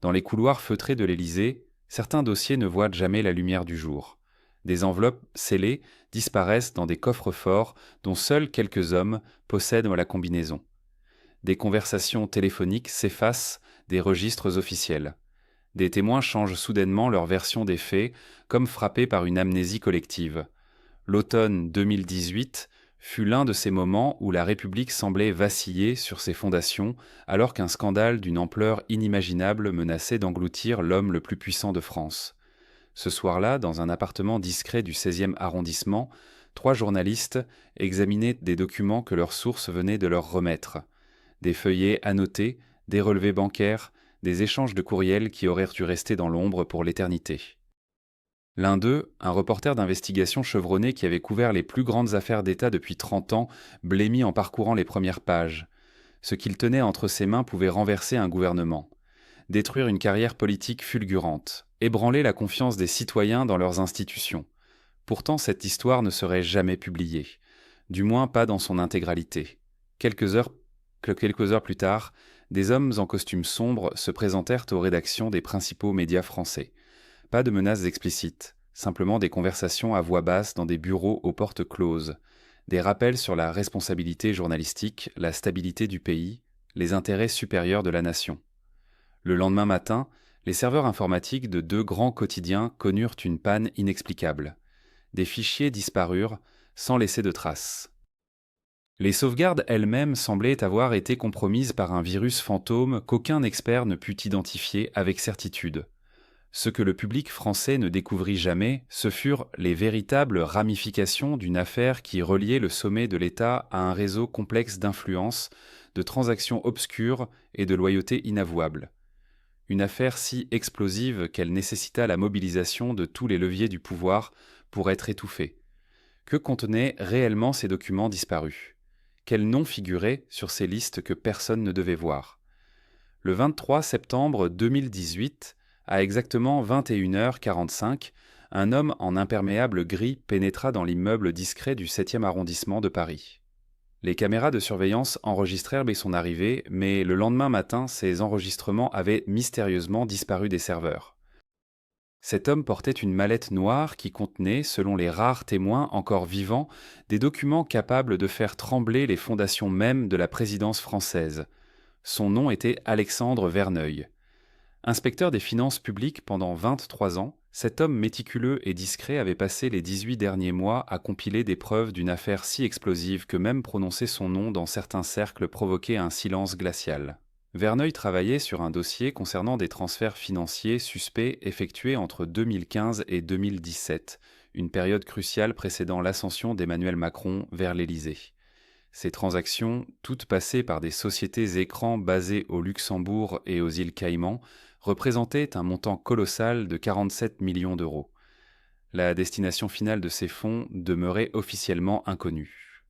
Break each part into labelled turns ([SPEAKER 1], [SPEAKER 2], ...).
[SPEAKER 1] Dans les couloirs feutrés de l'Élysée, certains dossiers ne voient jamais la lumière du jour. Des enveloppes scellées disparaissent dans des coffres-forts dont seuls quelques hommes possèdent la combinaison. Des conversations téléphoniques s'effacent des registres officiels. Des témoins changent soudainement leur version des faits, comme frappés par une amnésie collective. L'automne 2018 fut l'un de ces moments où la République semblait vaciller sur ses fondations, alors qu'un scandale d'une ampleur inimaginable menaçait d'engloutir l'homme le plus puissant de France. Ce soir-là, dans un appartement discret du 16e arrondissement, 3 journalistes examinaient des documents que leurs sources venaient de leur remettre. Des feuillets annotés, des relevés bancaires, des échanges de courriels qui auraient dû rester dans l'ombre pour l'éternité. L'un d'eux, un reporter d'investigation chevronné qui avait couvert les plus grandes affaires d'État depuis 30 ans, blêmit en parcourant les premières pages. Ce qu'il tenait entre ses mains pouvait renverser un gouvernement, détruire une carrière politique fulgurante, ébranler la confiance des citoyens dans leurs institutions. Pourtant, cette histoire ne serait jamais publiée, du moins pas dans son intégralité. Quelques heures plus tard, des hommes en costume sombre se présentèrent aux rédactions des principaux médias français. Pas de menaces explicites, simplement des conversations à voix basse dans des bureaux aux portes closes, des rappels sur la responsabilité journalistique, la stabilité du pays, les intérêts supérieurs de la nation. Le lendemain matin, les serveurs informatiques de 2 grands quotidiens connurent une panne inexplicable. Des fichiers disparurent sans laisser de traces. Les sauvegardes elles-mêmes semblaient avoir été compromises par un virus fantôme qu'aucun expert ne put identifier avec certitude. Ce que le public français ne découvrit jamais, ce furent les véritables ramifications d'une affaire qui reliait le sommet de l'État à un réseau complexe d'influence, de transactions obscures et de loyauté inavouable. Une affaire si explosive qu'elle nécessita la mobilisation de tous les leviers du pouvoir pour être étouffée. Que contenaient réellement ces documents disparus ? Quels noms figuraient sur ces listes que personne ne devait voir ? Le 23 septembre 2018, à exactement 21h45, un homme en imperméable gris pénétra dans l'immeuble discret du 7e arrondissement de Paris. Les caméras de surveillance enregistrèrent son arrivée, mais le lendemain matin, ces enregistrements avaient mystérieusement disparu des serveurs. Cet homme portait une mallette noire qui contenait, selon les rares témoins encore vivants, des documents capables de faire trembler les fondations mêmes de la présidence française. Son nom était Alexandre Verneuil. Inspecteur des finances publiques pendant 23 ans, cet homme méticuleux et discret avait passé les 18 derniers mois à compiler des preuves d'une affaire si explosive que même prononcer son nom dans certains cercles provoquait un silence glacial. Verneuil travaillait sur un dossier concernant des transferts financiers suspects effectués entre 2015 et 2017, une période cruciale précédant l'ascension d'Emmanuel Macron vers l'Élysée. Ces transactions, toutes passées par des sociétés écrans basées au Luxembourg et aux îles Caïmans, représentaient un montant colossal de 47 millions d'euros. La destination finale de ces fonds demeurait officiellement inconnue.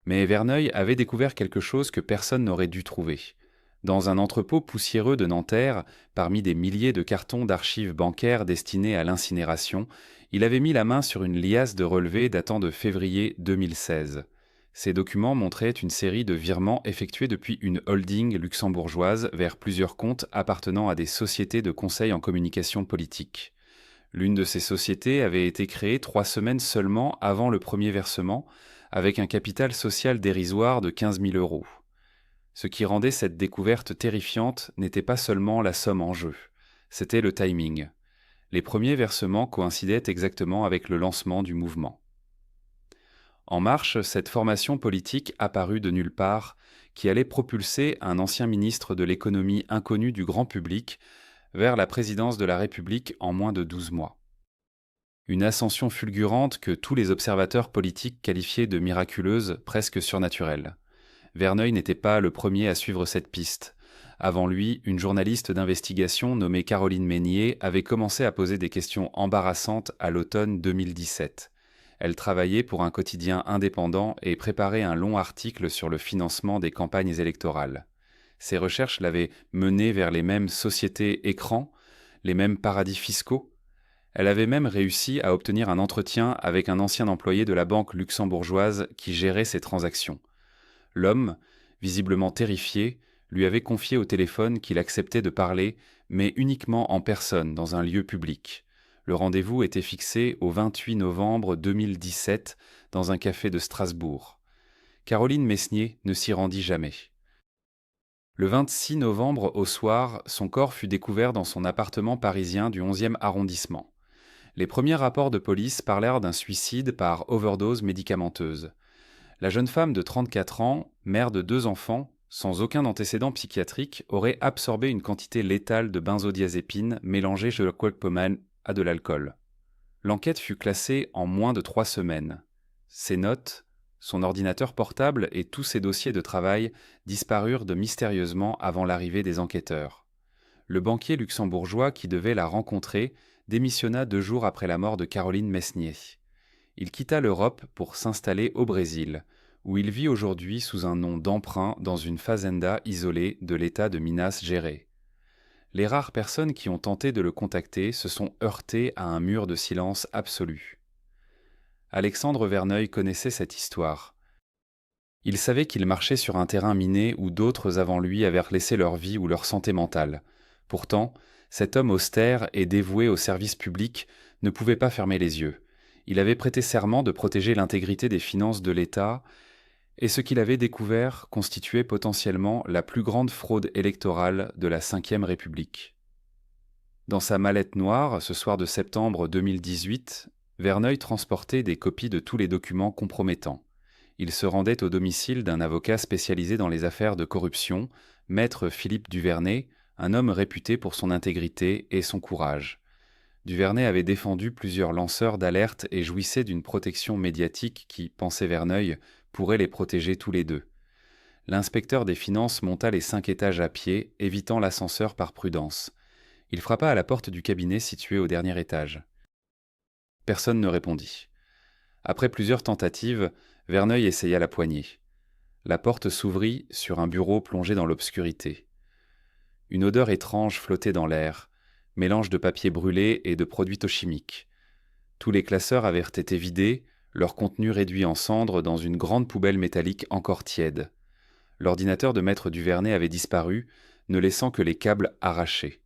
[SPEAKER 1] Mais Verneuil avait découvert quelque chose que personne n'aurait dû trouver. Dans un entrepôt poussiéreux de Nanterre, parmi des milliers de cartons d'archives bancaires destinés à l'incinération, il avait mis la main sur une liasse de relevés datant de février 2016. Ces documents montraient une série de virements effectués depuis une holding luxembourgeoise vers plusieurs comptes appartenant à des sociétés de conseil en communication politique. L'une de ces sociétés avait été créée 3 semaines seulement avant le premier versement, avec un capital social dérisoire de 15 000 euros. Ce qui rendait cette découverte terrifiante n'était pas seulement la somme en jeu, c'était le timing. Les premiers versements coïncidaient exactement avec le lancement du mouvement. En marche, cette formation politique apparut de nulle part, qui allait propulser un ancien ministre de l'économie inconnu du grand public vers la présidence de la République en moins de 12 mois. Une ascension fulgurante que tous les observateurs politiques qualifiaient de miraculeuse, presque surnaturelle. Verneuil n'était pas le premier à suivre cette piste. Avant lui, une journaliste d'investigation nommée Caroline Meignier avait commencé à poser des questions embarrassantes à l'automne 2017. Elle travaillait pour un quotidien indépendant et préparait un long article sur le financement des campagnes électorales. Ses recherches l'avaient menée vers les mêmes sociétés écrans, les mêmes paradis fiscaux. Elle avait même réussi à obtenir un entretien avec un ancien employé de la banque luxembourgeoise qui gérait ces transactions. L'homme, visiblement terrifié, lui avait confié au téléphone qu'il acceptait de parler, mais uniquement en personne, dans un lieu public. Le rendez-vous était fixé au 28 novembre 2017 dans un café de Strasbourg. Caroline Mesnier ne s'y rendit jamais. Le 26 novembre au soir, son corps fut découvert dans son appartement parisien du 11e arrondissement. Les premiers rapports de police parlèrent d'un suicide par overdose médicamenteuse. La jeune femme de 34 ans, mère de 2 enfants, sans aucun antécédent psychiatrique, aurait absorbé une quantité létale de benzodiazépine mélangée chez le clopomane à de l'alcool. L'enquête fut classée en moins de 3 semaines. Ses notes, son ordinateur portable et tous ses dossiers de travail disparurent mystérieusement avant l'arrivée des enquêteurs. Le banquier luxembourgeois qui devait la rencontrer démissionna 2 jours après la mort de Caroline Mesnier. Il quitta l'Europe pour s'installer au Brésil, où il vit aujourd'hui sous un nom d'emprunt dans une fazenda isolée de l'État de Minas Gerais. Les rares personnes qui ont tenté de le contacter se sont heurtées à un mur de silence absolu. Alexandre Verneuil connaissait cette histoire. Il savait qu'il marchait sur un terrain miné où d'autres avant lui avaient laissé leur vie ou leur santé mentale. Pourtant, cet homme austère et dévoué au service public ne pouvait pas fermer les yeux. Il avait prêté serment de protéger l'intégrité des finances de l'État, et ce qu'il avait découvert constituait potentiellement la plus grande fraude électorale de la Ve République. Dans sa mallette noire, ce soir de septembre 2018, Verneuil transportait des copies de tous les documents compromettants. Il se rendait au domicile d'un avocat spécialisé dans les affaires de corruption, maître Philippe Duvernay, un homme réputé pour son intégrité et son courage. Duvernay avait défendu plusieurs lanceurs d'alerte et jouissait d'une protection médiatique qui, pensait Verneuil, pourrait les protéger tous les deux. L'inspecteur des finances monta les 5 étages à pied, évitant l'ascenseur par prudence. Il frappa à la porte du cabinet situé au dernier étage. Personne ne répondit. Après plusieurs tentatives, Verneuil essaya la poignée. La porte s'ouvrit sur un bureau plongé dans l'obscurité. Une odeur étrange flottait dans l'air, mélange de papier brûlé et de produits chimiques. Tous les classeurs avaient été vidés, leur contenu réduit en cendres dans une grande poubelle métallique encore tiède. L'ordinateur de maître Duvernay avait disparu, ne laissant que les câbles arrachés.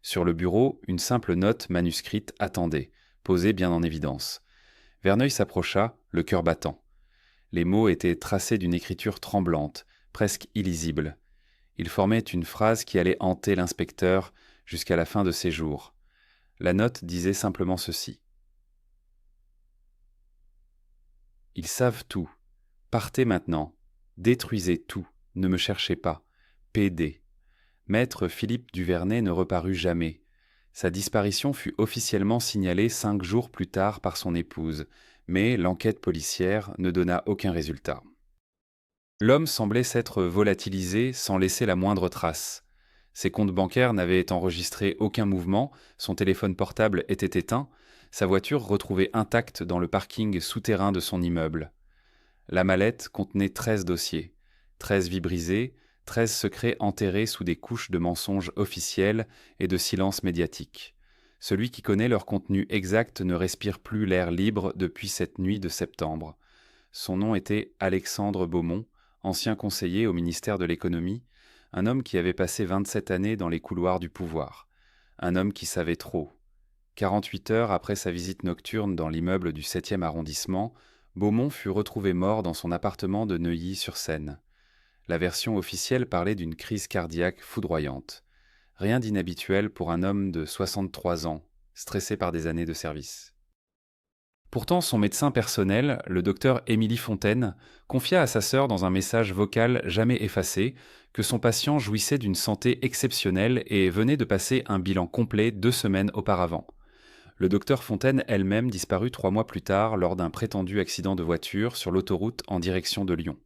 [SPEAKER 1] Sur le bureau, une simple note manuscrite attendait, posée bien en évidence. Verneuil s'approcha, le cœur battant. Les mots étaient tracés d'une écriture tremblante, presque illisible. Ils formaient une phrase qui allait hanter l'inspecteur jusqu'à la fin de ses jours. La note disait simplement ceci. Ils savent tout. Partez maintenant. Détruisez tout. Ne me cherchez pas. PD. Maître Philippe Duvernay ne reparut jamais. Sa disparition fut officiellement signalée 5 jours plus tard par son épouse, mais l'enquête policière ne donna aucun résultat. L'homme semblait s'être volatilisé sans laisser la moindre trace. Ses comptes bancaires n'avaient enregistré aucun mouvement, son téléphone portable était éteint, sa voiture retrouvée intacte dans le parking souterrain de son immeuble. La mallette contenait 13 dossiers, 13 vies brisées, 13 secrets enterrés sous des couches de mensonges officiels et de silence médiatique. Celui qui connaît leur contenu exact ne respire plus l'air libre depuis cette nuit de septembre. Son nom était Alexandre Beaumont, ancien conseiller au ministère de l'Économie, un homme qui avait passé 27 années dans les couloirs du pouvoir. Un homme qui savait trop. 48 heures après sa visite nocturne dans l'immeuble du 7e arrondissement, Beaumont fut retrouvé mort dans son appartement de Neuilly-sur-Seine. La version officielle parlait d'une crise cardiaque foudroyante. Rien d'inhabituel pour un homme de 63 ans, stressé par des années de service. Pourtant, son médecin personnel, le docteur Émilie Fontaine, confia à sa sœur dans un message vocal jamais effacé que son patient jouissait d'une santé exceptionnelle et venait de passer un bilan complet 2 semaines auparavant. Le docteur Fontaine elle-même disparut 3 mois plus tard lors d'un prétendu accident de voiture sur l'autoroute en direction de Lyon.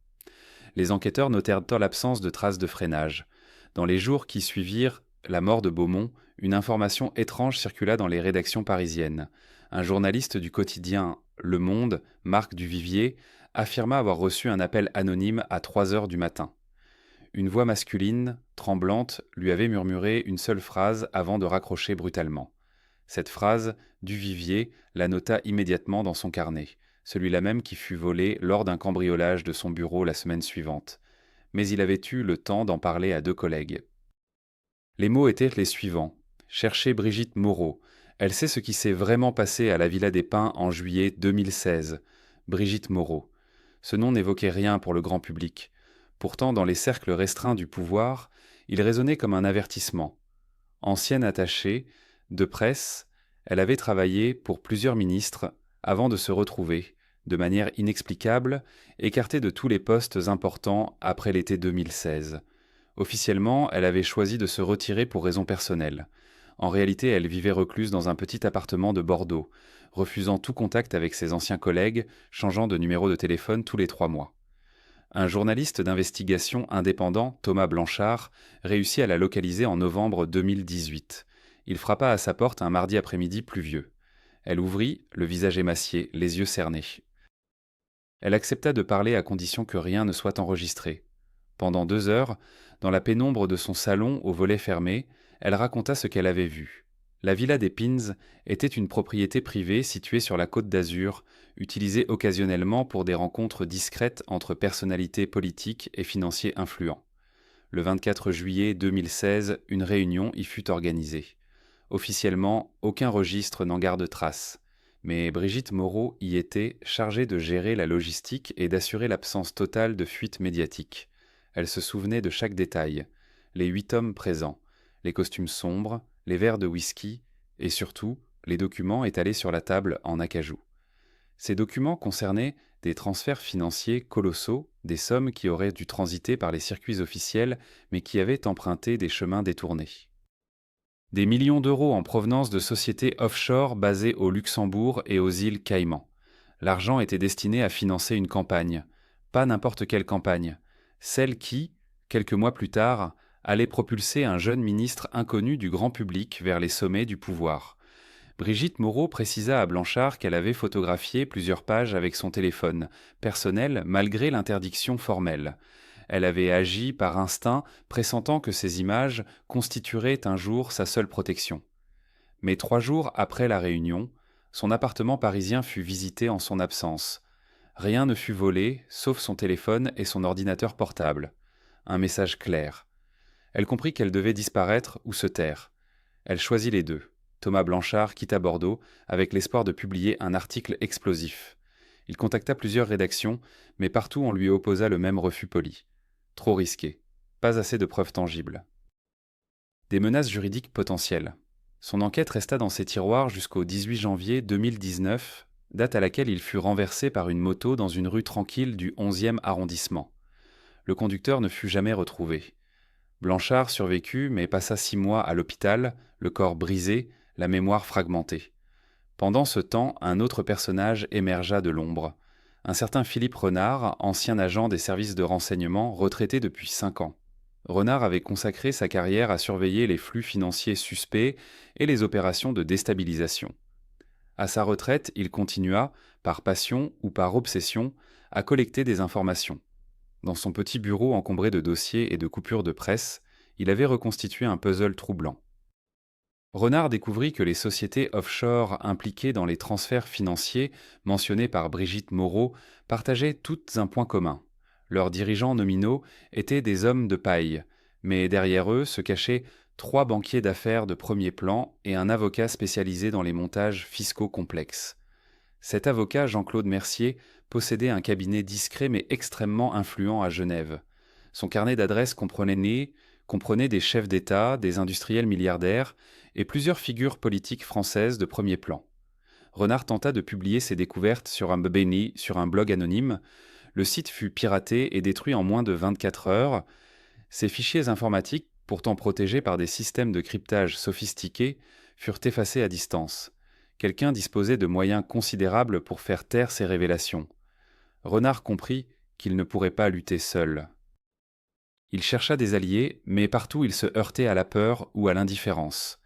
[SPEAKER 1] Les enquêteurs notèrent l'absence de traces de freinage. Dans les jours qui suivirent la mort de Beaumont, une information étrange circula dans les rédactions parisiennes. Un journaliste du quotidien Le Monde, Marc Duvivier, affirma avoir reçu un appel anonyme à 3 heures du matin. Une voix masculine, tremblante, lui avait murmuré une seule phrase avant de raccrocher brutalement. Cette phrase, Duvivier la nota immédiatement dans son carnet, celui-là même qui fut volé lors d'un cambriolage de son bureau la semaine suivante. mais il avait eu le temps d'en parler à 2 collègues. Les mots étaient les suivants. Cherchez Brigitte Moreau. Elle sait ce qui s'est vraiment passé à la Villa des Pins en juillet 2016. Brigitte Moreau. Ce nom n'évoquait rien pour le grand public. Pourtant, dans les cercles restreints du pouvoir, il résonnait comme un avertissement. Ancienne attachée de presse, elle avait travaillé pour plusieurs ministres avant de se retrouver, de manière inexplicable, écartée de tous les postes importants après l'été 2016. Officiellement, elle avait choisi de se retirer pour raisons personnelles. En réalité, elle vivait recluse dans un petit appartement de Bordeaux, refusant tout contact avec ses anciens collègues, changeant de numéro de téléphone tous les 3 mois. Un journaliste d'investigation indépendant, Thomas Blanchard, réussit à la localiser en novembre 2018. Il frappa à sa porte un mardi après-midi pluvieux. Elle ouvrit, le visage émacié, les yeux cernés. Elle accepta de parler à condition que rien ne soit enregistré. Pendant 2 heures, dans la pénombre de son salon aux volets fermés, elle raconta ce qu'elle avait vu. La Villa des Pins était une propriété privée située sur la Côte d'Azur, utilisée occasionnellement pour des rencontres discrètes entre personnalités politiques et financiers influents. Le 24 juillet 2016, une réunion y fut organisée. Officiellement, aucun registre n'en garde trace. Mais Brigitte Moreau y était chargée de gérer la logistique et d'assurer l'absence totale de fuite médiatique. Elle se souvenait de chaque détail, les 8 hommes présents, les costumes sombres, les verres de whisky et surtout les documents étalés sur la table en acajou. Ces documents concernaient des transferts financiers colossaux, des sommes qui auraient dû transiter par les circuits officiels mais qui avaient emprunté des chemins détournés. Des millions d'euros en provenance de sociétés offshore basées au Luxembourg et aux îles Caïmans. L'argent était destiné à financer une campagne, pas n'importe quelle campagne, celle qui, quelques mois plus tard, allait propulser un jeune ministre inconnu du grand public vers les sommets du pouvoir. Brigitte Moreau précisa à Blanchard qu'elle avait photographié plusieurs pages avec son téléphone, personnel malgré l'interdiction formelle. Elle avait agi par instinct, pressentant que ces images constitueraient un jour sa seule protection. Mais 3 jours après la réunion, son appartement parisien fut visité en son absence. Rien ne fut volé, sauf son téléphone et son ordinateur portable. Un message clair. Elle comprit qu'elle devait disparaître ou se taire. Elle choisit les deux. Thomas Blanchard quitta Bordeaux avec l'espoir de publier un article explosif. Il contacta plusieurs rédactions, mais partout on lui opposa le même refus poli. Trop risqué. Pas assez de preuves tangibles. Des menaces juridiques potentielles. Son enquête resta dans ses tiroirs jusqu'au 18 janvier 2019, date à laquelle il fut renversé par une moto dans une rue tranquille du 11e arrondissement. Le conducteur ne fut jamais retrouvé. Blanchard survécut mais passa 6 mois à l'hôpital, le corps brisé, la mémoire fragmentée. Pendant ce temps, un autre personnage émergea de l'ombre. Un certain Philippe Renard, ancien agent des services de renseignement, retraité depuis 5 ans. Renard avait consacré sa carrière à surveiller les flux financiers suspects et les opérations de déstabilisation. À sa retraite, il continua, par passion ou par obsession, à collecter des informations. Dans son petit bureau encombré de dossiers et de coupures de presse, il avait reconstitué un puzzle troublant. Renard découvrit que les sociétés offshore impliquées dans les transferts financiers mentionnés par Brigitte Moreau partageaient toutes un point commun. Leurs dirigeants nominaux étaient des hommes de paille, mais derrière eux se cachaient 3 banquiers d'affaires de premier plan et un avocat spécialisé dans les montages fiscaux complexes. Cet avocat, Jean-Claude Mercier, possédait un cabinet discret mais extrêmement influent à Genève. Son carnet d'adresses comprenait des chefs d'État, des industriels milliardaires et plusieurs figures politiques françaises de premier plan. Renard tenta de publier ses découvertes sur un blog anonyme. Le site fut piraté et détruit en moins de 24 heures. Ces fichiers informatiques, pourtant protégés par des systèmes de cryptage sophistiqués, furent effacés à distance. Quelqu'un disposait de moyens considérables pour faire taire ces révélations. Renard comprit qu'il ne pourrait pas lutter seul. Il chercha des alliés, mais partout il se heurtait à la peur ou à l'indifférence.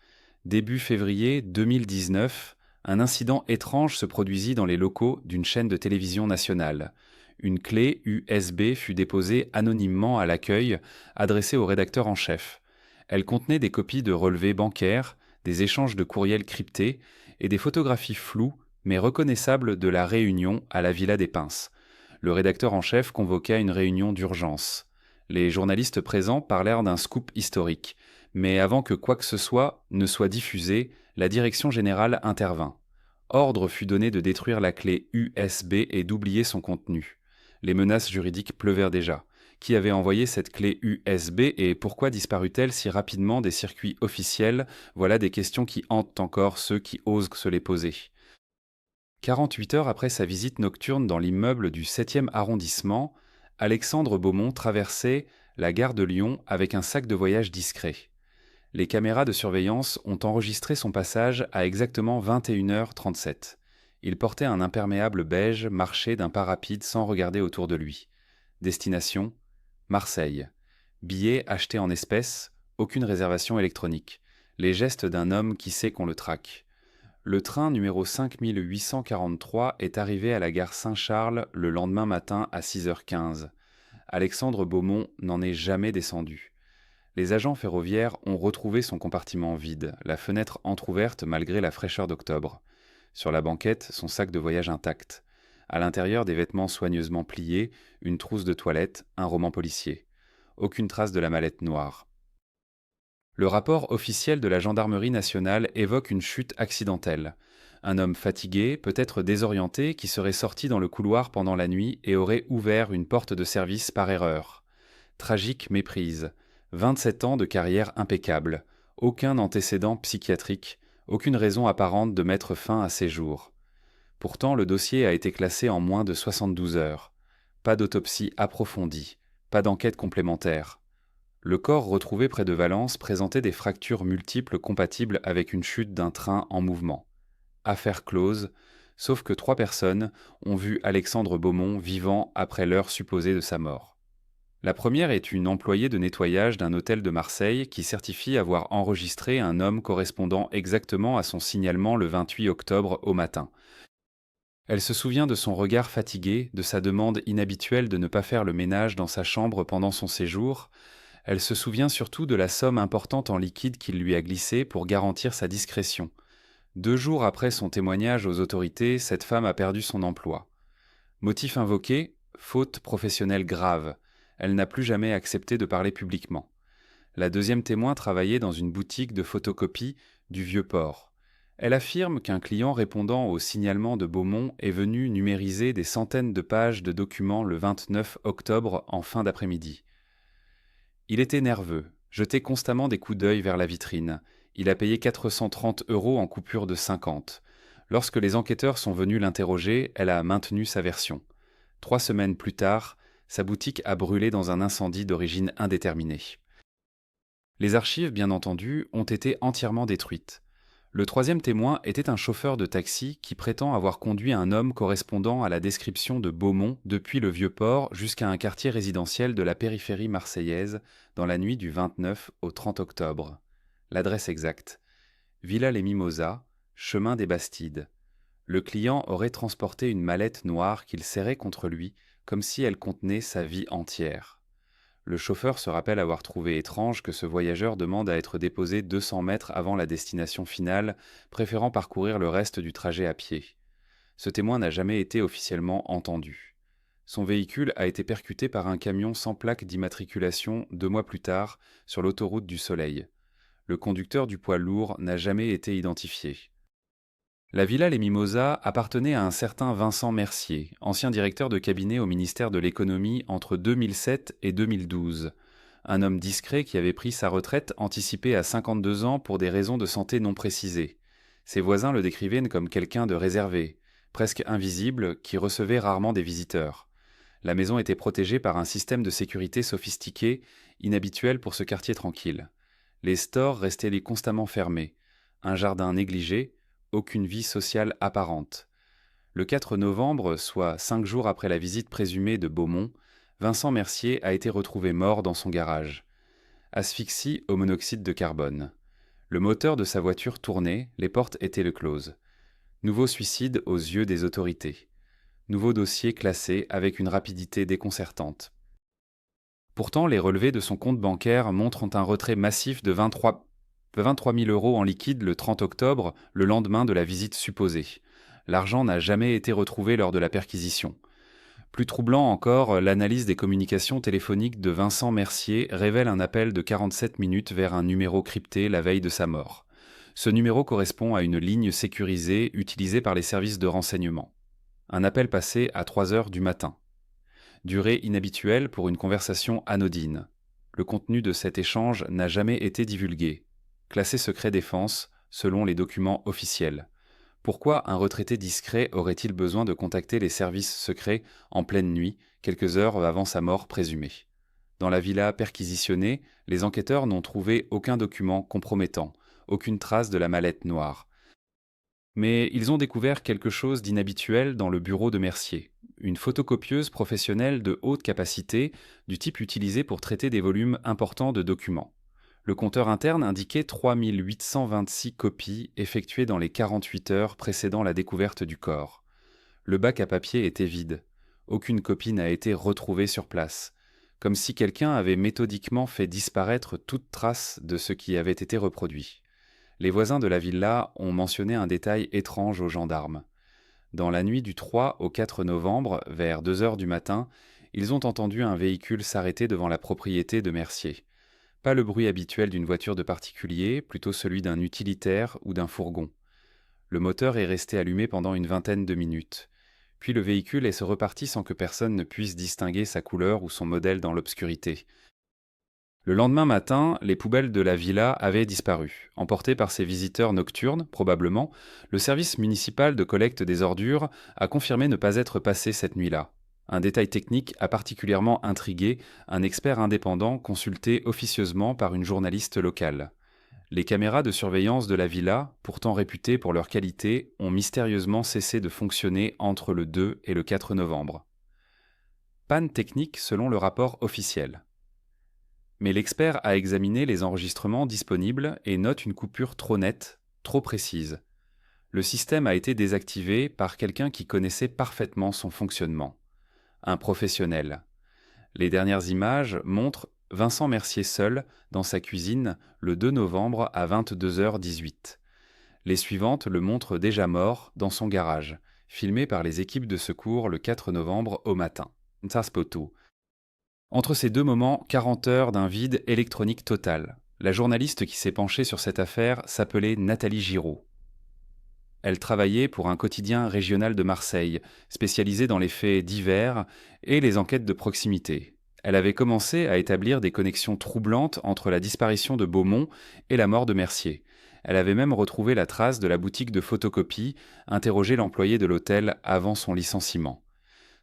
[SPEAKER 1] Début février 2019, un incident étrange se produisit dans les locaux d'une chaîne de télévision nationale. Une clé USB fut déposée anonymement à l'accueil, adressée au rédacteur en chef. Elle contenait des copies de relevés bancaires, des échanges de courriels cryptés et des photographies floues mais reconnaissables de la réunion à la Villa des Pins. Le rédacteur en chef convoqua une réunion d'urgence. Les journalistes présents parlèrent d'un scoop historique, mais avant que quoi que ce soit ne soit diffusé, la direction générale intervint. Ordre fut donné de détruire la clé USB et d'oublier son contenu. Les menaces juridiques pleuvèrent déjà. Qui avait envoyé cette clé USB et pourquoi disparut-elle si rapidement des circuits officiels? Voilà des questions qui hantent encore ceux qui osent se les poser. 48 heures après sa visite nocturne dans l'immeuble du 7e arrondissement, Alexandre Beaumont traversait la gare de Lyon avec un sac de voyage discret. Les caméras de surveillance ont enregistré son passage à exactement 21h37. Il portait un imperméable beige, marchait d'un pas rapide sans regarder autour de lui. Destination: Marseille. Billet acheté en espèces, aucune réservation électronique. Les gestes d'un homme qui sait qu'on le traque. Le train numéro 5843 est arrivé à la gare Saint-Charles le lendemain matin à 6h15. Alexandre Beaumont n'en est jamais descendu. Les agents ferroviaires ont retrouvé son compartiment vide, la fenêtre entr'ouverte malgré la fraîcheur d'octobre. Sur la banquette, son sac de voyage intact. À l'intérieur, des vêtements soigneusement pliés, une trousse de toilette, un roman policier. Aucune trace de la mallette noire. Le rapport officiel de la gendarmerie nationale évoque une chute accidentelle. Un homme fatigué, peut-être désorienté, qui serait sorti dans le couloir pendant la nuit et aurait ouvert une porte de service par erreur. Tragique méprise. 27 ans de carrière impeccable. Aucun antécédent psychiatrique, aucune raison apparente de mettre fin à ses jours. Pourtant, le dossier a été classé en moins de 72 heures. Pas d'autopsie approfondie, pas d'enquête complémentaire. Le corps retrouvé près de Valence présentait des fractures multiples compatibles avec une chute d'un train en mouvement. Affaire close, sauf que 3 personnes ont vu Alexandre Beaumont vivant après l'heure supposée de sa mort. La première est une employée de nettoyage d'un hôtel de Marseille qui certifie avoir enregistré un homme correspondant exactement à son signalement le 28 octobre au matin. Elle se souvient de son regard fatigué, de sa demande inhabituelle de ne pas faire le ménage dans sa chambre pendant son séjour. Elle se souvient surtout de la somme importante en liquide qu'il lui a glissée pour garantir sa discrétion. 2 jours après son témoignage aux autorités, cette femme a perdu son emploi. Motif invoqué: faute professionnelle grave. Elle n'a plus jamais accepté de parler publiquement. La deuxième témoin travaillait dans une boutique de photocopie du Vieux-Port. Elle affirme qu'un client répondant au signalement de Beaumont est venu numériser des centaines de pages de documents le 29 octobre en fin d'après-midi. Il était nerveux, jetait constamment des coups d'œil vers la vitrine. Il a payé 430 € en coupures de 50. Lorsque les enquêteurs sont venus l'interroger, elle a maintenu sa version. 3 semaines plus tard, sa boutique a brûlé dans un incendie d'origine indéterminée. Les archives, bien entendu, ont été entièrement détruites. Le troisième témoin était un chauffeur de taxi qui prétend avoir conduit un homme correspondant à la description de Beaumont depuis le Vieux-Port jusqu'à un quartier résidentiel de la périphérie marseillaise dans la nuit du 29 au 30 octobre. L'adresse exacte: Villa Les Mimosas, chemin des Bastides. Le client aurait transporté une mallette noire qu'il serrait contre lui, comme si elle contenait sa vie entière. Le chauffeur se rappelle avoir trouvé étrange que ce voyageur demande à être déposé 200 mètres avant la destination finale, préférant parcourir le reste du trajet à pied. Ce témoin n'a jamais été officiellement entendu. Son véhicule a été percuté par un camion sans plaque d'immatriculation 2 mois plus tard sur l'autoroute du Soleil. Le conducteur du poids lourd n'a jamais été identifié. La Villa Les Mimosas appartenait à un certain Vincent Mercier, ancien directeur de cabinet au ministère de l'Économie entre 2007 et 2012. Un homme discret qui avait pris sa retraite anticipée à 52 ans pour des raisons de santé non précisées. Ses voisins le décrivaient comme quelqu'un de réservé, presque invisible, qui recevait rarement des visiteurs. La maison était protégée par un système de sécurité sophistiqué, inhabituel pour ce quartier tranquille. Les stores restaient constamment fermés. Un jardin négligé, aucune vie sociale apparente. Le 4 novembre, soit 5 jours après la visite présumée de Beaumont, Vincent Mercier a été retrouvé mort dans son garage. Asphyxie au monoxyde de carbone. Le moteur de sa voiture tournait, les portes étaient closes. Nouveau suicide aux yeux des autorités. Nouveau dossier classé avec une rapidité déconcertante. Pourtant, les relevés de son compte bancaire montrent un retrait massif de 23 000 € en liquide le 30 octobre, le lendemain de la visite supposée. L'argent n'a jamais été retrouvé lors de la perquisition. Plus troublant encore, l'analyse des communications téléphoniques de Vincent Mercier révèle un appel de 47 minutes vers un numéro crypté la veille de sa mort. Ce numéro correspond à une ligne sécurisée utilisée par les services de renseignement. Un appel passé à 3 heures du matin. Durée inhabituelle pour une conversation anodine. Le contenu de cet échange n'a jamais été divulgué. Classé secret défense, selon les documents officiels. Pourquoi un retraité discret aurait-il besoin de contacter les services secrets en pleine nuit, quelques heures avant sa mort présumée? Dans la villa perquisitionnée, les enquêteurs n'ont trouvé aucun document compromettant, aucune trace de la mallette noire. Mais ils ont découvert quelque chose d'inhabituel dans le bureau de Mercier. Une photocopieuse professionnelle de haute capacité, du type utilisé pour traiter des volumes importants de documents. Le compteur interne indiquait 3826 copies effectuées dans les 48 heures précédant la découverte du corps. Le bac à papier était vide. Aucune copie n'a été retrouvée sur place, comme si quelqu'un avait méthodiquement fait disparaître toute trace de ce qui avait été reproduit. Les voisins de la villa ont mentionné un détail étrange aux gendarmes. Dans la nuit du 3 au 4 novembre, vers 2 heures du matin, ils ont entendu un véhicule s'arrêter devant la propriété de Mercier. Pas le bruit habituel d'une voiture de particulier, plutôt celui d'un utilitaire ou d'un fourgon. Le moteur est resté allumé pendant une vingtaine de minutes. Puis le véhicule est reparti sans que personne ne puisse distinguer sa couleur ou son modèle dans l'obscurité. Le lendemain matin, les poubelles de la villa avaient disparu. Emportées par ces visiteurs nocturnes, probablement, le service municipal de collecte des ordures a confirmé ne pas être passé cette nuit-là. Un détail technique a particulièrement intrigué un expert indépendant consulté officieusement par une journaliste locale. Les caméras de surveillance de la villa, pourtant réputées pour leur qualité, ont mystérieusement cessé de fonctionner entre le 2 et le 4 novembre. Panne technique selon le rapport officiel. Mais l'expert a examiné les enregistrements disponibles et note une coupure trop nette, trop précise. Le système a été désactivé par quelqu'un qui connaissait parfaitement son fonctionnement. Un professionnel. Les dernières images montrent Vincent Mercier seul dans sa cuisine le 2 novembre à 22h18. Les suivantes le montrent déjà mort dans son garage, filmé par les équipes de secours le 4 novembre au matin. Ntsaspoto. Entre ces deux moments, 40 heures d'un vide électronique total. La journaliste qui s'est penchée sur cette affaire s'appelait Nathalie Giraud. Elle travaillait pour un quotidien régional de Marseille, spécialisé dans les faits divers et les enquêtes de proximité. Elle avait commencé à établir des connexions troublantes entre la disparition de Beaumont et la mort de Mercier. Elle avait même retrouvé la trace de la boutique de photocopie, interrogé l'employé de l'hôtel avant son licenciement.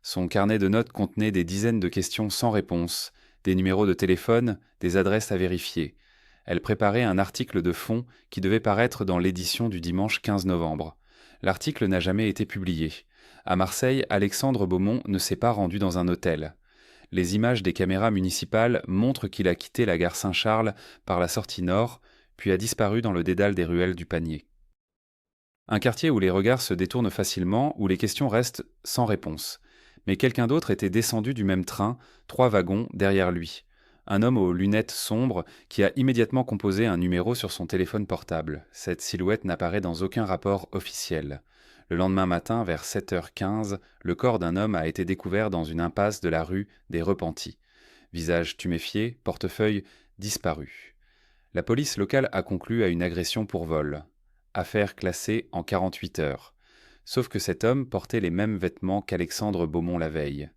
[SPEAKER 1] Son carnet de notes contenait des dizaines de questions sans réponse, des numéros de téléphone, des adresses à vérifier. Elle préparait un article de fond qui devait paraître dans l'édition du dimanche 15 novembre. L'article n'a jamais été publié. À Marseille, Alexandre Beaumont ne s'est pas rendu dans un hôtel. Les images des caméras municipales montrent qu'il a quitté la gare Saint-Charles par la sortie nord, puis a disparu dans le dédale des ruelles du Panier. Un quartier où les regards se détournent facilement, où les questions restent sans réponse. Mais quelqu'un d'autre était descendu du même train, 3 wagons derrière lui. Un homme aux lunettes sombres qui a immédiatement composé un numéro sur son téléphone portable. Cette silhouette n'apparaît dans aucun rapport officiel. Le lendemain matin, vers 7h15, le corps d'un homme a été découvert dans une impasse de la rue des Repentis. Visage tuméfié, portefeuille disparu. La police locale a conclu à une agression pour vol. Affaire classée en 48 heures. Sauf que cet homme portait les mêmes vêtements qu'Alexandre Beaumont la veille.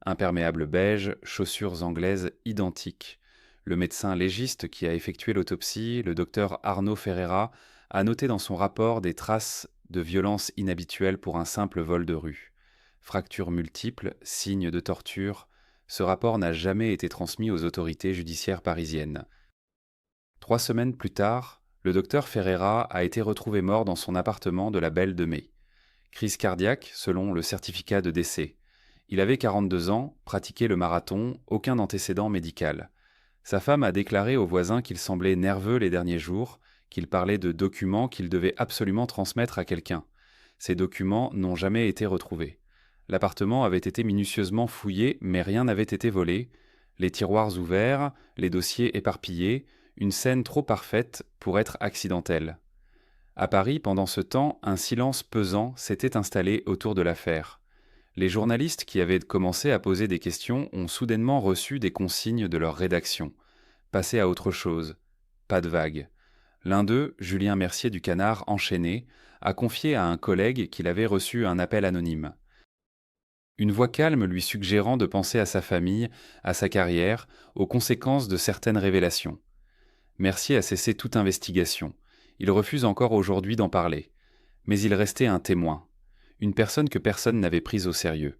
[SPEAKER 1] Imperméable beige, chaussures anglaises identiques. Le médecin légiste qui a effectué l'autopsie, le docteur Arnaud Ferreira, a noté dans son rapport des traces de violence inhabituelles pour un simple vol de rue. Fractures multiples, signes de torture. Ce rapport n'a jamais été transmis aux autorités judiciaires parisiennes. 3 semaines plus tard, le docteur Ferreira a été retrouvé mort dans son appartement de la Belle de Mai. Crise cardiaque, selon le certificat de décès. Il avait 42 ans, pratiquait le marathon, aucun antécédent médical. Sa femme a déclaré aux voisins qu'il semblait nerveux les derniers jours, qu'il parlait de documents qu'il devait absolument transmettre à quelqu'un. Ces documents n'ont jamais été retrouvés. L'appartement avait été minutieusement fouillé, mais rien n'avait été volé. Les tiroirs ouverts, les dossiers éparpillés, une scène trop parfaite pour être accidentelle. À Paris, pendant ce temps, un silence pesant s'était installé autour de l'affaire. Les journalistes qui avaient commencé à poser des questions ont soudainement reçu des consignes de leur rédaction. Passer à autre chose. Pas de vague. L'un d'eux, Julien Mercier du Canard enchaîné, a confié à un collègue qu'il avait reçu un appel anonyme. Une voix calme lui suggérant de penser à sa famille, à sa carrière, aux conséquences de certaines révélations. Mercier a cessé toute investigation. Il refuse encore aujourd'hui d'en parler. Mais il restait un témoin. Une personne que personne n'avait prise au sérieux.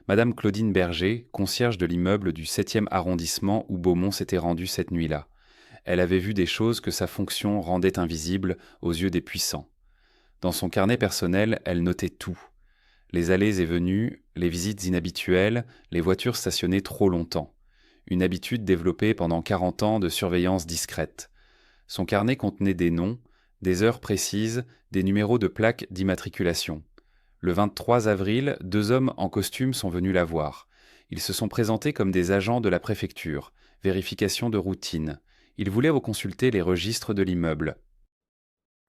[SPEAKER 1] Madame Claudine Berger, concierge de l'immeuble du 7e arrondissement où Beaumont s'était rendu cette nuit-là. Elle avait vu des choses que sa fonction rendait invisibles aux yeux des puissants. Dans son carnet personnel, elle notait tout. Les allées et venues, les visites inhabituelles, les voitures stationnées trop longtemps. Une habitude développée pendant 40 ans de surveillance discrète. Son carnet contenait des noms, des heures précises, des numéros de plaques d'immatriculation. Le 23 avril, 2 hommes en costume sont venus la voir. Ils se sont présentés comme des agents de la préfecture, vérification de routine. Ils voulaient reconsulter les registres de l'immeuble.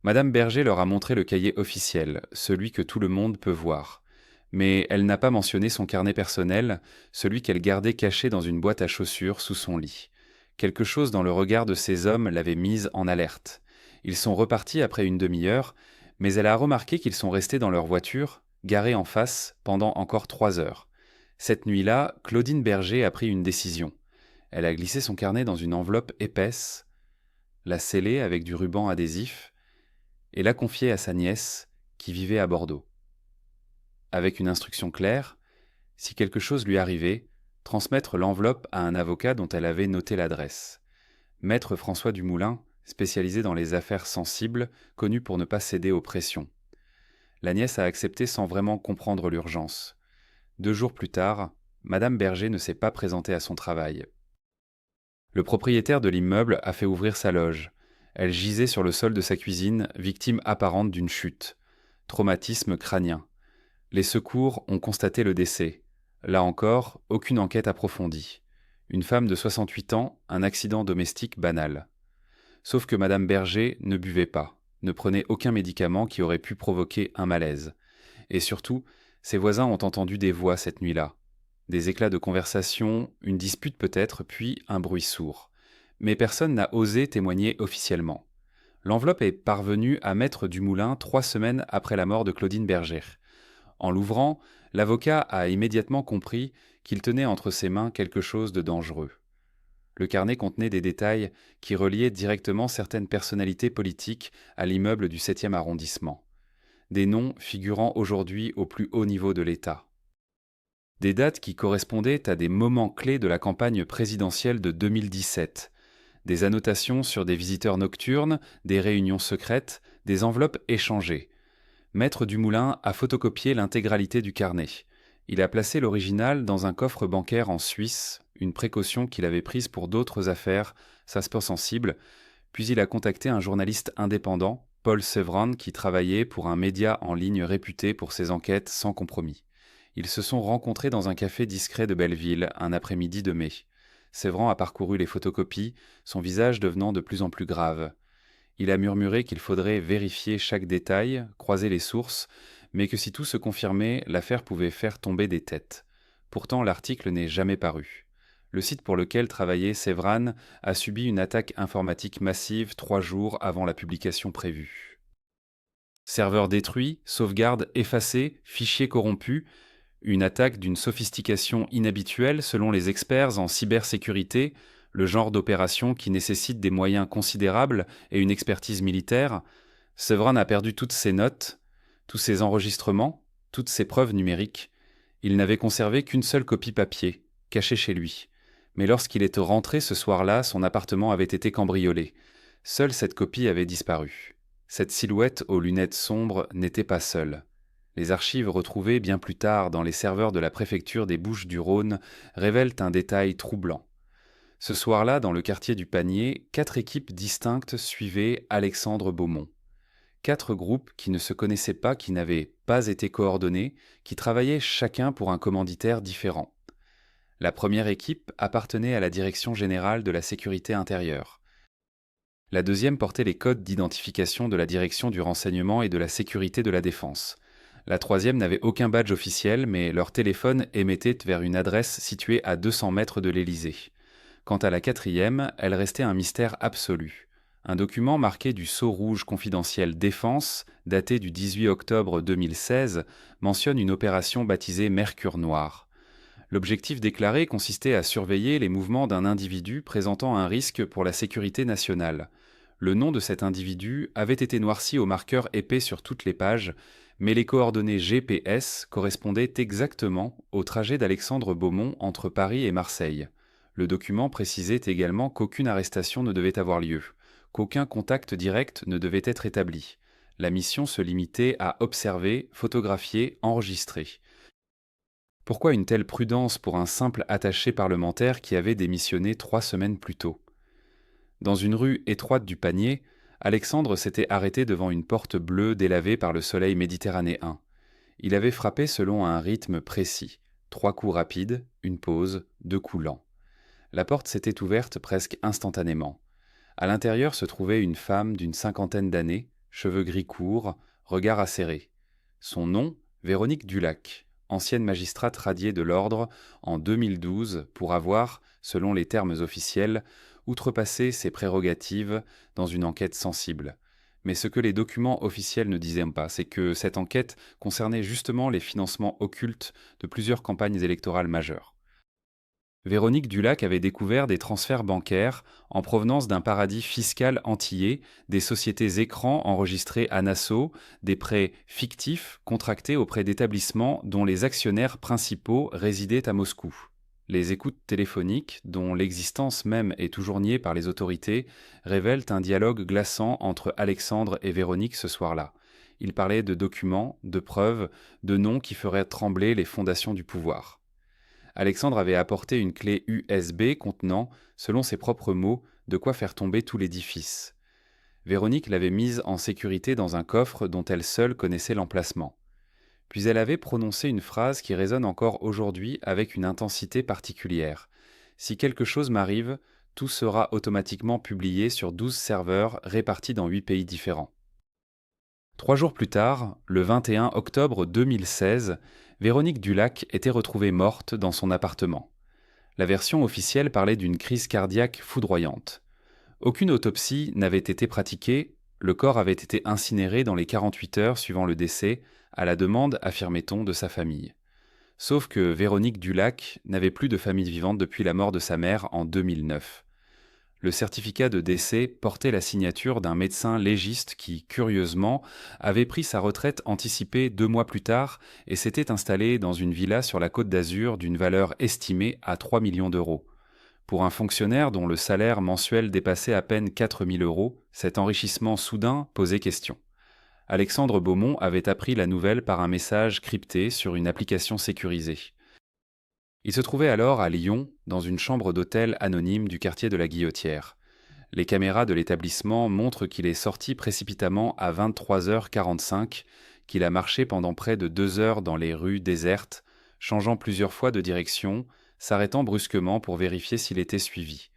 [SPEAKER 1] Madame Berger leur a montré le cahier officiel, celui que tout le monde peut voir. Mais elle n'a pas mentionné son carnet personnel, celui qu'elle gardait caché dans une boîte à chaussures sous son lit. Quelque chose dans le regard de ces hommes l'avait mise en alerte. Ils sont repartis après une demi-heure, mais elle a remarqué qu'ils sont restés dans leur voiture, garée en face, pendant encore 3 heures. Cette nuit-là, Claudine Berger a pris une décision. Elle a glissé son carnet dans une enveloppe épaisse, l'a scellé avec du ruban adhésif, et l'a confié à sa nièce, qui vivait à Bordeaux. Avec une instruction claire, si quelque chose lui arrivait, transmettre l'enveloppe à un avocat dont elle avait noté l'adresse. Maître François Dumoulin, spécialisé dans les affaires sensibles, connu pour ne pas céder aux pressions. La nièce a accepté sans vraiment comprendre l'urgence. 2 jours plus tard, Madame Berger ne s'est pas présentée à son travail. Le propriétaire de l'immeuble a fait ouvrir sa loge. Elle gisait sur le sol de sa cuisine, victime apparente d'une chute. Traumatisme crânien. Les secours ont constaté le décès. Là encore, aucune enquête approfondie. Une femme de 68 ans, un accident domestique banal. Sauf que Madame Berger ne buvait pas, ne prenait aucun médicament qui aurait pu provoquer un malaise. Et surtout, ses voisins ont entendu des voix cette nuit-là. Des éclats de conversation, une dispute peut-être, puis un bruit sourd. Mais personne n'a osé témoigner officiellement. L'enveloppe est parvenue à Maître Dumoulin 3 semaines après la mort de Claudine Berger. En l'ouvrant, l'avocat a immédiatement compris qu'il tenait entre ses mains quelque chose de dangereux. Le carnet contenait des détails qui reliaient directement certaines personnalités politiques à l'immeuble du 7e arrondissement. Des noms figurant aujourd'hui au plus haut niveau de l'État. Des dates qui correspondaient à des moments clés de la campagne présidentielle de 2017. Des annotations sur des visiteurs nocturnes, des réunions secrètes, des enveloppes échangées. Maître Dumoulin a photocopié l'intégralité du carnet. Il a placé l'original dans un coffre bancaire en Suisse, une précaution qu'il avait prise pour d'autres affaires, ça se pense sensible, puis il a contacté un journaliste indépendant, Paul Sévran, qui travaillait pour un média en ligne réputé pour ses enquêtes sans compromis. Ils se sont rencontrés dans un café discret de Belleville, un après-midi de mai. Sévran a parcouru les photocopies, son visage devenant de plus en plus grave. Il a murmuré qu'il faudrait vérifier chaque détail, croiser les sources, mais que si tout se confirmait, l'affaire pouvait faire tomber des têtes. Pourtant, l'article n'est jamais paru. Le site pour lequel travaillait Sévran a subi une attaque informatique massive 3 jours avant la publication prévue. Serveur détruit, sauvegarde effacée, fichiers corrompus, une attaque d'une sophistication inhabituelle selon les experts en cybersécurité, le genre d'opération qui nécessite des moyens considérables et une expertise militaire. Sévran a perdu toutes ses notes, tous ses enregistrements, toutes ses preuves numériques. Il n'avait conservé qu'une seule copie papier, cachée chez lui. Mais lorsqu'il est rentré ce soir-là, son appartement avait été cambriolé. Seule cette copie avait disparu. Cette silhouette aux lunettes sombres n'était pas seule. Les archives retrouvées bien plus tard dans les serveurs de la préfecture des Bouches-du-Rhône révèlent un détail troublant. Ce soir-là, dans le quartier du Panier, 4 équipes distinctes suivaient Alexandre Beaumont. 4 groupes qui ne se connaissaient pas, qui n'avaient pas été coordonnés, qui travaillaient chacun pour un commanditaire différent. La première équipe appartenait à la Direction générale de la sécurité intérieure. La deuxième portait les codes d'identification de la Direction du renseignement et de la sécurité de la défense. La troisième n'avait aucun badge officiel, mais leur téléphone émettait vers une adresse située à 200 mètres de l'Élysée. Quant à la quatrième, elle restait un mystère absolu. Un document marqué du sceau rouge confidentiel Défense, daté du 18 octobre 2016, mentionne une opération baptisée Mercure Noir. L'objectif déclaré consistait à surveiller les mouvements d'un individu présentant un risque pour la sécurité nationale. Le nom de cet individu avait été noirci au marqueur épais sur toutes les pages, mais les coordonnées GPS correspondaient exactement au trajet d'Alexandre Beaumont entre Paris et Marseille. Le document précisait également qu'aucune arrestation ne devait avoir lieu, qu'aucun contact direct ne devait être établi. La mission se limitait à observer, photographier, enregistrer. Pourquoi une telle prudence pour un simple attaché parlementaire qui avait démissionné 3 semaines plus tôt? Dans une rue étroite du Panier, Alexandre s'était arrêté devant une porte bleue délavée par le soleil méditerranéen. Il avait frappé selon un rythme précis. 3 coups rapides, une pause, 2 coups lents. La porte s'était ouverte presque instantanément. À l'intérieur se trouvait une femme d'une 50aine d'années, cheveux gris courts, regard acéré. Son nom, Véronique Dulac, ancienne magistrate radiée de l'ordre en 2012 pour avoir, selon les termes officiels, outrepassé ses prérogatives dans une enquête sensible. Mais ce que les documents officiels ne disaient pas, c'est que cette enquête concernait justement les financements occultes de plusieurs campagnes électorales majeures. Véronique Dulac avait découvert des transferts bancaires en provenance d'un paradis fiscal antillais, des sociétés écrans enregistrées à Nassau, des prêts fictifs contractés auprès d'établissements dont les actionnaires principaux résidaient à Moscou. Les écoutes téléphoniques, dont l'existence même est toujours niée par les autorités, révèlent un dialogue glaçant entre Alexandre et Véronique ce soir-là. Ils parlaient de documents, de preuves, de noms qui feraient trembler les fondations du pouvoir. Alexandre avait apporté une clé USB contenant, selon ses propres mots, de quoi faire tomber tout l'édifice. Véronique l'avait mise en sécurité dans un coffre dont elle seule connaissait l'emplacement. Puis elle avait prononcé une phrase qui résonne encore aujourd'hui avec une intensité particulière. Si quelque chose m'arrive, tout sera automatiquement publié sur 12 serveurs répartis dans 8 pays différents. 3 jours plus tard, le 21 octobre 2016, Véronique Dulac était retrouvée morte dans son appartement. La version officielle parlait d'une crise cardiaque foudroyante. Aucune autopsie n'avait été pratiquée, le corps avait été incinéré dans les 48 heures suivant le décès, à la demande, affirmait-on, de sa famille. Sauf que Véronique Dulac n'avait plus de famille vivante depuis la mort de sa mère en 2009. Le certificat de décès portait la signature d'un médecin légiste qui, curieusement, avait pris sa retraite anticipée 2 mois plus tard et s'était installé dans une villa sur la Côte d'Azur d'une valeur estimée à 3 millions d'euros. Pour un fonctionnaire dont le salaire mensuel dépassait à peine 4 000 euros, cet enrichissement soudain posait question. Alexandre Beaumont avait appris la nouvelle par un message crypté sur une application sécurisée. Il se trouvait alors à Lyon, dans une chambre d'hôtel anonyme du quartier de la Guillotière. Les caméras de l'établissement montrent qu'il est sorti précipitamment à 23h45, qu'il a marché pendant près de 2 heures dans les rues désertes, changeant plusieurs fois de direction, s'arrêtant brusquement pour vérifier s'il était suivi.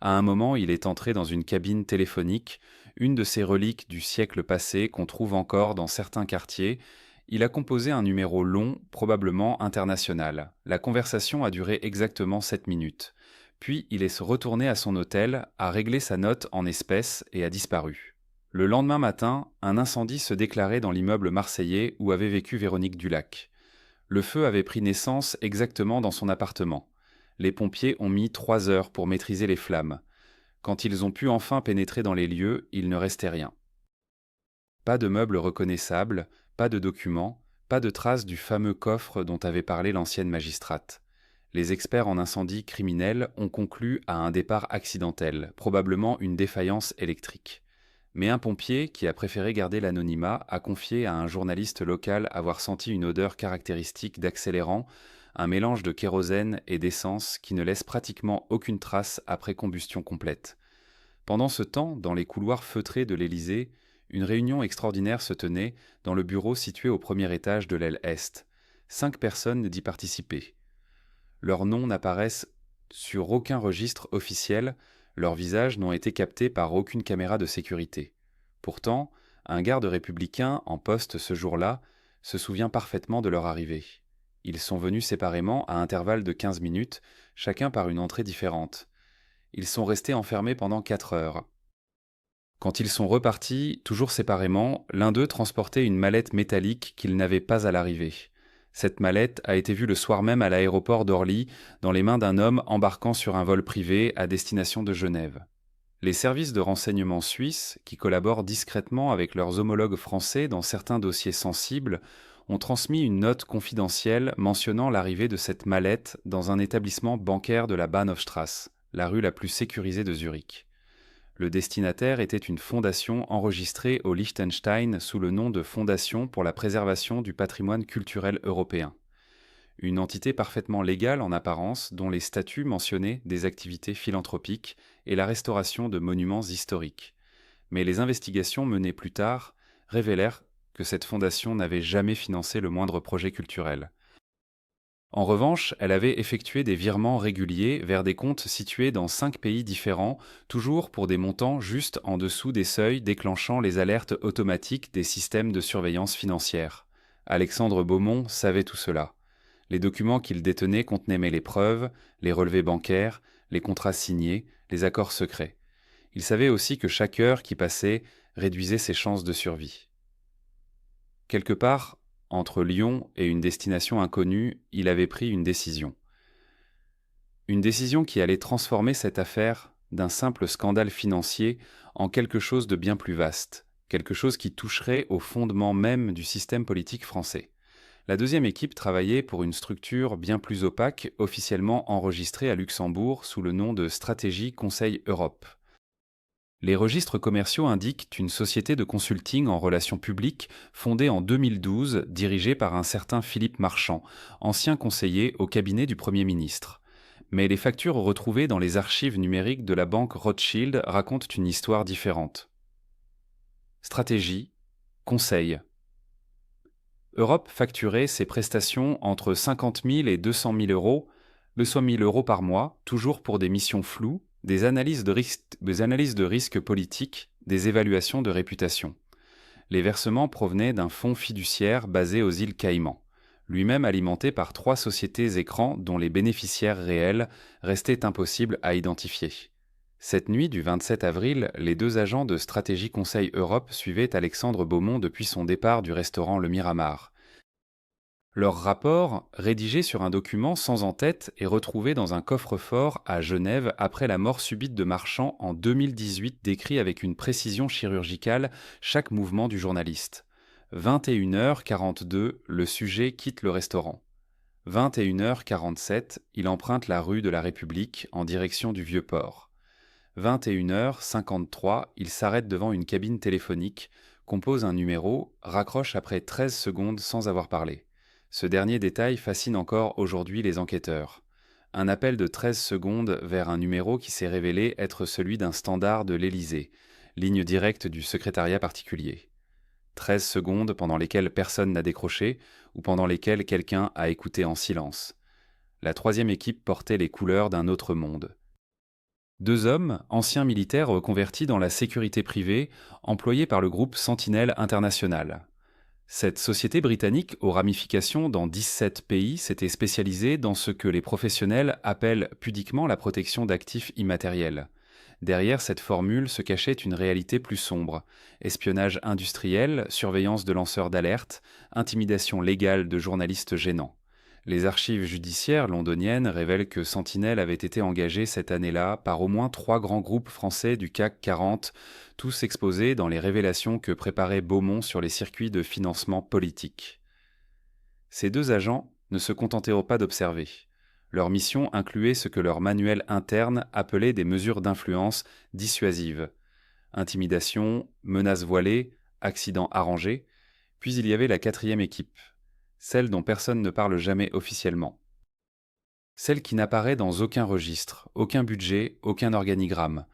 [SPEAKER 1] À un moment, il est entré dans une cabine téléphonique, une de ces reliques du siècle passé qu'on trouve encore dans certains quartiers. Il a composé un numéro long, probablement international. La conversation a duré exactement 7 minutes. Puis il est retourné à son hôtel, a réglé sa note en espèces et a disparu. Le lendemain matin, un incendie se déclarait dans l'immeuble marseillais où avait vécu Véronique Dulac. Le feu avait pris naissance exactement dans son appartement. Les pompiers ont mis 3 heures pour maîtriser les flammes. Quand ils ont pu enfin pénétrer dans les lieux, il ne restait rien. Pas de meubles reconnaissables, pas de documents, pas de traces du fameux coffre dont avait parlé l'ancienne magistrate. Les experts en incendie criminel ont conclu à un départ accidentel, probablement une défaillance électrique. Mais un pompier, qui a préféré garder l'anonymat, a confié à un journaliste local avoir senti une odeur caractéristique d'accélérant, un mélange de kérosène et d'essence qui ne laisse pratiquement aucune trace après combustion complète. Pendant ce temps, dans les couloirs feutrés de l'Élysée, une réunion extraordinaire se tenait dans le bureau situé au premier étage de l'aile Est. 5 personnes d'y participaient. Leurs noms n'apparaissent sur aucun registre officiel, leurs visages n'ont été captés par aucune caméra de sécurité. Pourtant, un garde républicain en poste ce jour-là se souvient parfaitement de leur arrivée. Ils sont venus séparément à intervalles de 15 minutes, chacun par une entrée différente. Ils sont restés enfermés pendant 4 heures. Quand ils sont repartis, toujours séparément, l'un d'eux transportait une mallette métallique qu'ils n'avaient pas à l'arrivée. Cette mallette a été vue le soir même à l'aéroport d'Orly, dans les mains d'un homme embarquant sur un vol privé à destination de Genève. Les services de renseignement suisses, qui collaborent discrètement avec leurs homologues français dans certains dossiers sensibles, ont transmis une note confidentielle mentionnant l'arrivée de cette mallette dans un établissement bancaire de la Bahnhofstrasse, la rue la plus sécurisée de Zurich. Le destinataire était une fondation enregistrée au Liechtenstein sous le nom de Fondation pour la préservation du patrimoine culturel européen. Une entité parfaitement légale en apparence, dont les statuts mentionnaient des activités philanthropiques et la restauration de monuments historiques. Mais les investigations menées plus tard révélèrent que cette fondation n'avait jamais financé le moindre projet culturel. En revanche, elle avait effectué des virements réguliers vers des comptes situés dans 5 pays différents, toujours pour des montants juste en dessous des seuils déclenchant les alertes automatiques des systèmes de surveillance financière. Alexandre Beaumont savait tout cela. Les documents qu'il détenait contenaient les preuves, les relevés bancaires, les contrats signés, les accords secrets. Il savait aussi que chaque heure qui passait réduisait ses chances de survie. Quelque part, entre Lyon et une destination inconnue, il avait pris une décision. Une décision qui allait transformer cette affaire d'un simple scandale financier en quelque chose de bien plus vaste, quelque chose qui toucherait au fondement même du système politique français. La deuxième équipe travaillait pour une structure bien plus opaque, officiellement enregistrée à Luxembourg sous le nom de Stratégie Conseil Europe. Les registres commerciaux indiquent une société de consulting en relations publiques fondée en 2012, dirigée par un certain Philippe Marchand, ancien conseiller au cabinet du Premier ministre. Mais les factures retrouvées dans les archives numériques de la banque Rothschild racontent une histoire différente. Stratégie, conseil. Europe facturait ses prestations entre 50 000 et 200 000 euros, le soit 1 000 euros par mois, toujours pour des missions floues, des analyses de risques politiques, des évaluations de réputation. Les versements provenaient d'un fonds fiduciaire basé aux îles Caïmans, lui-même alimenté par 3 sociétés écrans dont les bénéficiaires réels restaient impossibles à identifier. Cette nuit du 27 avril, les 2 agents de Stratégie Conseil Europe suivaient Alexandre Beaumont depuis son départ du restaurant Le Miramar. Leur rapport, rédigé sur un document sans en-tête, est retrouvé dans un coffre-fort à Genève après la mort subite de Marchand en 2018, décrit avec une précision chirurgicale chaque mouvement du journaliste. 21h42, le sujet quitte le restaurant. 21h47, il emprunte la rue de la République en direction du Vieux-Port. 21h53, il s'arrête devant une cabine téléphonique, compose un numéro, raccroche après 13 secondes sans avoir parlé. Ce dernier détail fascine encore aujourd'hui les enquêteurs. Un appel de 13 secondes vers un numéro qui s'est révélé être celui d'un standard de l'Élysée, ligne directe du secrétariat particulier. 13 secondes pendant lesquelles personne n'a décroché ou pendant lesquelles quelqu'un a écouté en silence. La troisième équipe portait les couleurs d'un autre monde. 2 hommes, anciens militaires reconvertis dans la sécurité privée, employés par le groupe Sentinelle International. Cette société britannique, aux ramifications dans 17 pays, s'était spécialisée dans ce que les professionnels appellent pudiquement la protection d'actifs immatériels. Derrière cette formule se cachait une réalité plus sombre: espionnage industriel, surveillance de lanceurs d'alerte, intimidation légale de journalistes gênants. Les archives judiciaires londoniennes révèlent que Sentinelle avait été engagé cette année-là par au moins 3 grands groupes français du CAC 40, tous exposés dans les révélations que préparait Beaumont sur les circuits de financement politique. Ces 2 agents ne se contenteront pas d'observer. Leur mission incluait ce que leur manuel interne appelait des mesures d'influence dissuasives. Intimidation, menaces voilées, accidents arrangés. Puis il y avait la 4e équipe, celle dont personne ne parle jamais officiellement. Celle qui n'apparaît dans aucun registre, aucun budget, aucun organigramme.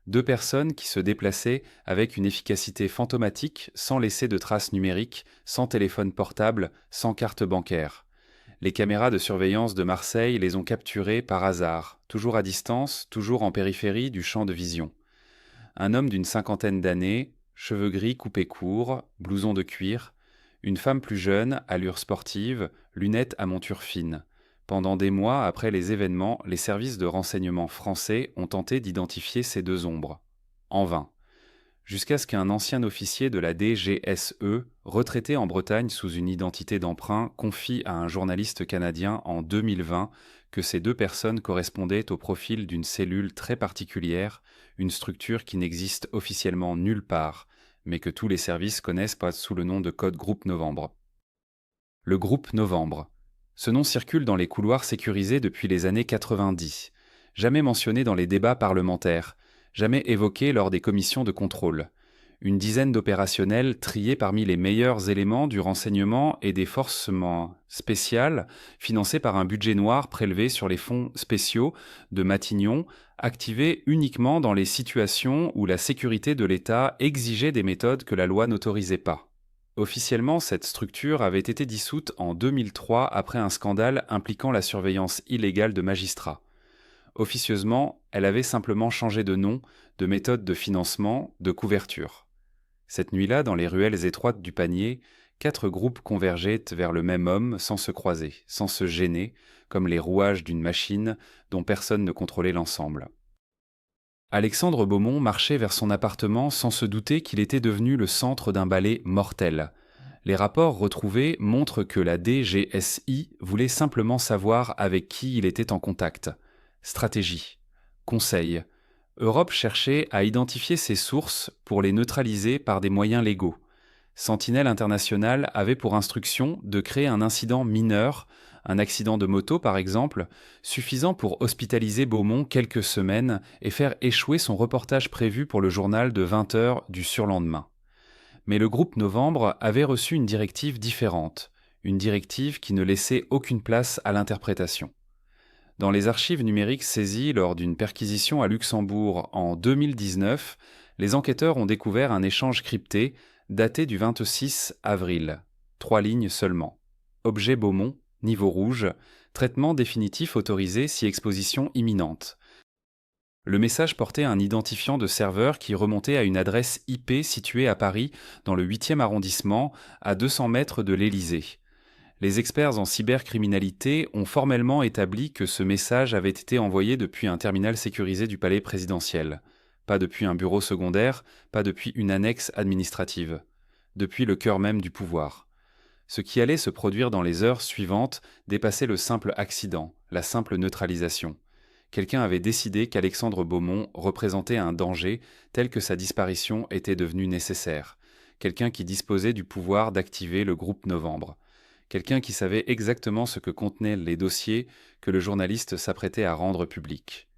[SPEAKER 1] 2 personnes qui se déplaçaient avec une efficacité fantomatique, sans laisser de traces numériques, sans téléphone portable, sans carte bancaire. Les caméras de surveillance de Marseille les ont capturés par hasard, toujours à distance, toujours en périphérie du champ de vision. Un homme d'une 50aine d'années, cheveux gris coupés courts, blouson de cuir, Une femme plus jeune, allure sportive, lunettes à monture fine. Pendant des mois après les événements, les services de renseignement français ont tenté d'identifier ces deux ombres. En vain. Jusqu'à ce qu'un ancien officier de la DGSE, retraité en Bretagne sous une identité d'emprunt, confie à un journaliste canadien en 2020 que ces deux personnes correspondaient au profil d'une cellule très particulière, une structure qui n'existe officiellement nulle part, mais que tous les services connaissent pas sous le nom de code Groupe Novembre. Le Groupe Novembre. Ce nom circule dans les couloirs sécurisés depuis les années 90, jamais mentionné dans les débats parlementaires, jamais évoqué lors des commissions de contrôle. Une dizaine d'opérationnels triés parmi les meilleurs éléments du renseignement et des forces spéciales, financés par un budget noir prélevé sur les fonds spéciaux de Matignon, activés uniquement dans les situations où la sécurité de l'État exigeait des méthodes que la loi n'autorisait pas. Officiellement, cette structure avait été dissoute en 2003 après un scandale impliquant la surveillance illégale de magistrats. Officieusement, elle avait simplement changé de nom, de méthode de financement, de couverture. Cette nuit-là, dans les ruelles étroites du Panier, 4 groupes convergeaient vers le même homme sans se croiser, sans se gêner, comme les rouages d'une machine dont personne ne contrôlait l'ensemble. Alexandre Beaumont marchait vers son appartement sans se douter qu'il était devenu le centre d'un balai mortel. Les rapports retrouvés montrent que la DGSI voulait simplement savoir avec qui il était en contact. Stratégie, conseil. Europe cherchait à identifier ses sources pour les neutraliser par des moyens légaux. Sentinelle International avait pour instruction de créer un incident mineur, un accident de moto par exemple, suffisant pour hospitaliser Beaumont quelques semaines et faire échouer son reportage prévu pour le journal de 20h du surlendemain. Mais le groupe Novembre avait reçu une directive différente, une directive qui ne laissait aucune place à l'interprétation. Dans les archives numériques saisies lors d'une perquisition à Luxembourg en 2019, les enquêteurs ont découvert un échange crypté daté du 26 avril. 3 lignes seulement. Objet Beaumont, niveau rouge, traitement définitif autorisé si exposition imminente. Le message portait un identifiant de serveur qui remontait à une adresse IP située à Paris, dans le 8e arrondissement, à 200 mètres de l'Élysée. Les experts en cybercriminalité ont formellement établi que ce message avait été envoyé depuis un terminal sécurisé du palais présidentiel. Pas depuis un bureau secondaire, pas depuis une annexe administrative. Depuis le cœur même du pouvoir. Ce qui allait se produire dans les heures suivantes dépassait le simple accident, la simple neutralisation. Quelqu'un avait décidé qu'Alexandre Beaumont représentait un danger tel que sa disparition était devenue nécessaire. Quelqu'un qui disposait du pouvoir d'activer le groupe Novembre. Quelqu'un qui savait exactement ce que contenaient les dossiers que le journaliste s'apprêtait à rendre publics.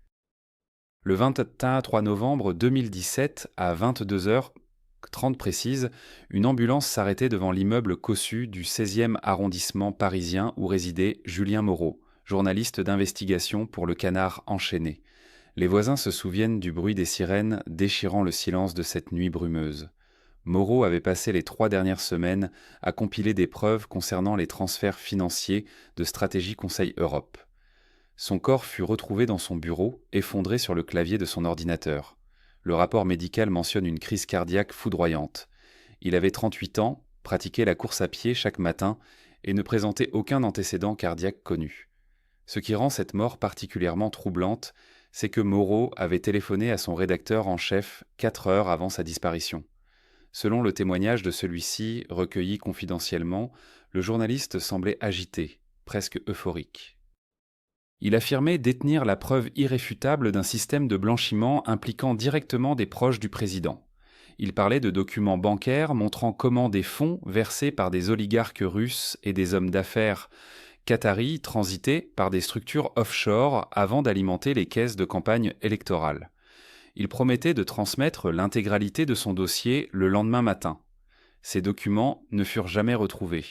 [SPEAKER 1] Le 23 novembre 2017, à 22h30 précise, une ambulance s'arrêtait devant l'immeuble cossu du 16e arrondissement parisien où résidait Julien Moreau, journaliste d'investigation pour Le Canard enchaîné. Les voisins se souviennent du bruit des sirènes déchirant le silence de cette nuit brumeuse. Moreau avait passé les 3 dernières semaines à compiler des preuves concernant les transferts financiers de Stratégie Conseil Europe. Son corps fut retrouvé dans son bureau, effondré sur le clavier de son ordinateur. Le rapport médical mentionne une crise cardiaque foudroyante. Il avait 38 ans, pratiquait la course à pied chaque matin et ne présentait aucun antécédent cardiaque connu. Ce qui rend cette mort particulièrement troublante, c'est que Moreau avait téléphoné à son rédacteur en chef 4 heures avant sa disparition. Selon le témoignage de celui-ci, recueilli confidentiellement, le journaliste semblait agité, presque euphorique. Il affirmait détenir la preuve irréfutable d'un système de blanchiment impliquant directement des proches du président. Il parlait de documents bancaires montrant comment des fonds versés par des oligarques russes et des hommes d'affaires qataris transitaient par des structures offshore avant d'alimenter les caisses de campagne électorale. Il promettait de transmettre l'intégralité de son dossier le lendemain matin. Ces documents ne furent jamais retrouvés.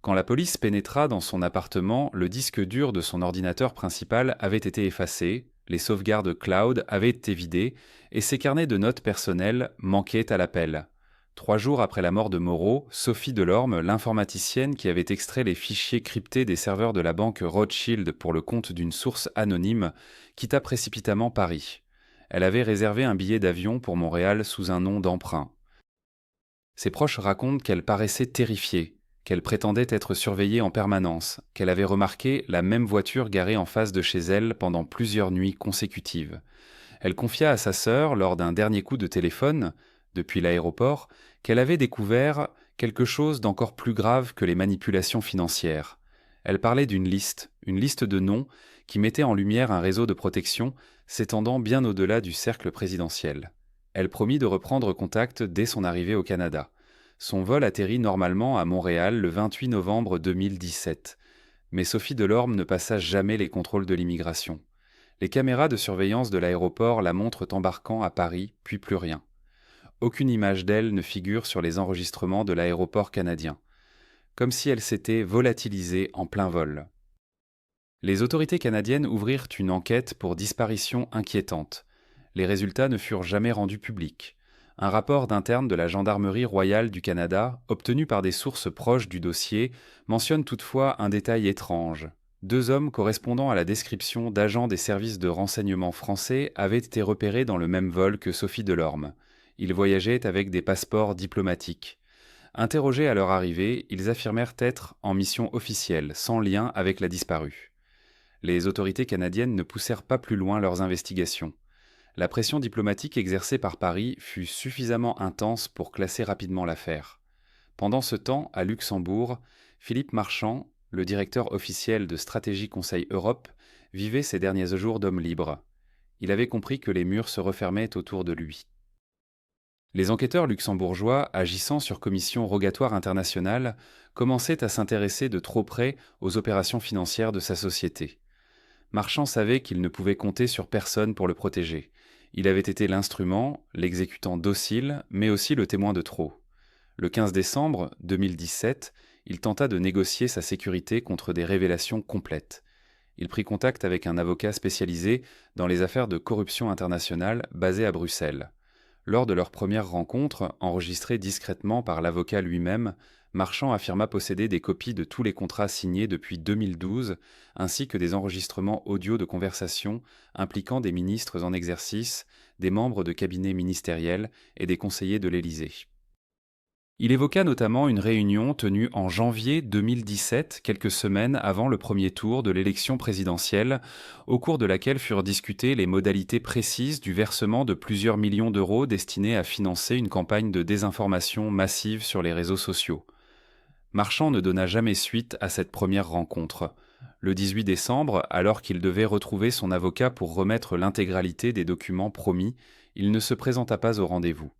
[SPEAKER 1] Quand la police pénétra dans son appartement, le disque dur de son ordinateur principal avait été effacé, les sauvegardes cloud avaient été vidées et ses carnets de notes personnelles manquaient à l'appel. 3 jours après la mort de Moreau, Sophie Delorme, l'informaticienne qui avait extrait les fichiers cryptés des serveurs de la banque Rothschild pour le compte d'une source anonyme, quitta précipitamment Paris. Elle avait réservé un billet d'avion pour Montréal sous un nom d'emprunt. Ses proches racontent qu'elle paraissait terrifiée, qu'elle prétendait être surveillée en permanence, qu'elle avait remarqué la même voiture garée en face de chez elle pendant plusieurs nuits consécutives. Elle confia à sa sœur, lors d'un dernier coup de téléphone, depuis l'aéroport, qu'elle avait découvert quelque chose d'encore plus grave que les manipulations financières. Elle parlait d'une liste, une liste de noms, qui mettait en lumière un réseau de protection s'étendant bien au-delà du cercle présidentiel. Elle promit de reprendre contact dès son arrivée au Canada. Son vol atterrit normalement à Montréal le 28 novembre 2017. Mais Sophie Delorme ne passa jamais les contrôles de l'immigration. Les caméras de surveillance de l'aéroport la montrent embarquant à Paris, puis plus rien. Aucune image d'elle ne figure sur les enregistrements de l'aéroport canadien, comme si elle s'était volatilisée en plein vol. Les autorités canadiennes ouvrirent une enquête pour disparition inquiétante. Les résultats ne furent jamais rendus publics. Un rapport d'interne de la Gendarmerie royale du Canada, obtenu par des sources proches du dossier, mentionne toutefois un détail étrange. 2 hommes correspondant à la description d'agents des services de renseignement français avaient été repérés dans le même vol que Sophie Delorme. Ils voyageaient avec des passeports diplomatiques. Interrogés à leur arrivée, ils affirmèrent être en mission officielle, sans lien avec la disparue. Les autorités canadiennes ne poussèrent pas plus loin leurs investigations. La pression diplomatique exercée par Paris fut suffisamment intense pour classer rapidement l'affaire. Pendant ce temps, à Luxembourg, Philippe Marchand, le directeur officiel de Stratégie Conseil Europe, vivait ses derniers jours d'homme libre. Il avait compris que les murs se refermaient autour de lui. Les enquêteurs luxembourgeois, agissant sur commission rogatoire internationale, commençaient à s'intéresser de trop près aux opérations financières de sa société. Marchand savait qu'il ne pouvait compter sur personne pour le protéger. Il avait été l'instrument, l'exécutant docile, mais aussi le témoin de trop. Le 15 décembre 2017, il tenta de négocier sa sécurité contre des révélations complètes. Il prit contact avec un avocat spécialisé dans les affaires de corruption internationale basé à Bruxelles. Lors de leur première rencontre, enregistrée discrètement par l'avocat lui-même, Marchand affirma posséder des copies de tous les contrats signés depuis 2012, ainsi que des enregistrements audio de conversations impliquant des ministres en exercice, des membres de cabinets ministériels et des conseillers de l'Élysée. Il évoqua notamment une réunion tenue en janvier 2017, quelques semaines avant le premier tour de l'élection présidentielle, au cours de laquelle furent discutées les modalités précises du versement de plusieurs millions d'euros destinés à financer une campagne de désinformation massive sur les réseaux sociaux. Marchand ne donna jamais suite à cette première rencontre. Le 18 décembre, alors qu'il devait retrouver son avocat pour remettre l'intégralité des documents promis, il ne se présenta pas au rendez-vous.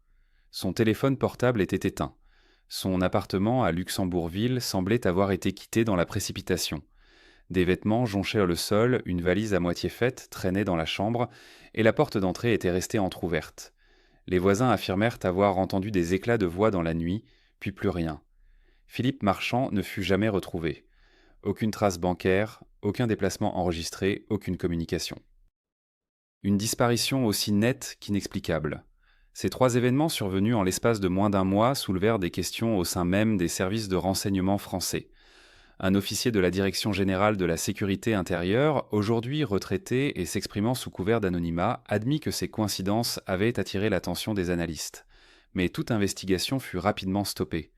[SPEAKER 1] Son téléphone portable était éteint. Son appartement à Luxembourgville semblait avoir été quitté dans la précipitation. Des vêtements jonchaient le sol, une valise à moitié faite traînait dans la chambre, et la porte d'entrée était restée entr'ouverte. Les voisins affirmèrent avoir entendu des éclats de voix dans la nuit, puis plus rien. Philippe Marchand ne fut jamais retrouvé. Aucune trace bancaire, aucun déplacement enregistré, aucune communication. Une disparition aussi nette qu'inexplicable. Ces 3 événements survenus en l'espace de moins d'1 mois soulevèrent des questions au sein même des services de renseignement français. Un officier de la Direction générale de la sécurité intérieure, aujourd'hui retraité et s'exprimant sous couvert d'anonymat, admit que ces coïncidences avaient attiré l'attention des analystes. Mais toute investigation fut rapidement stoppée.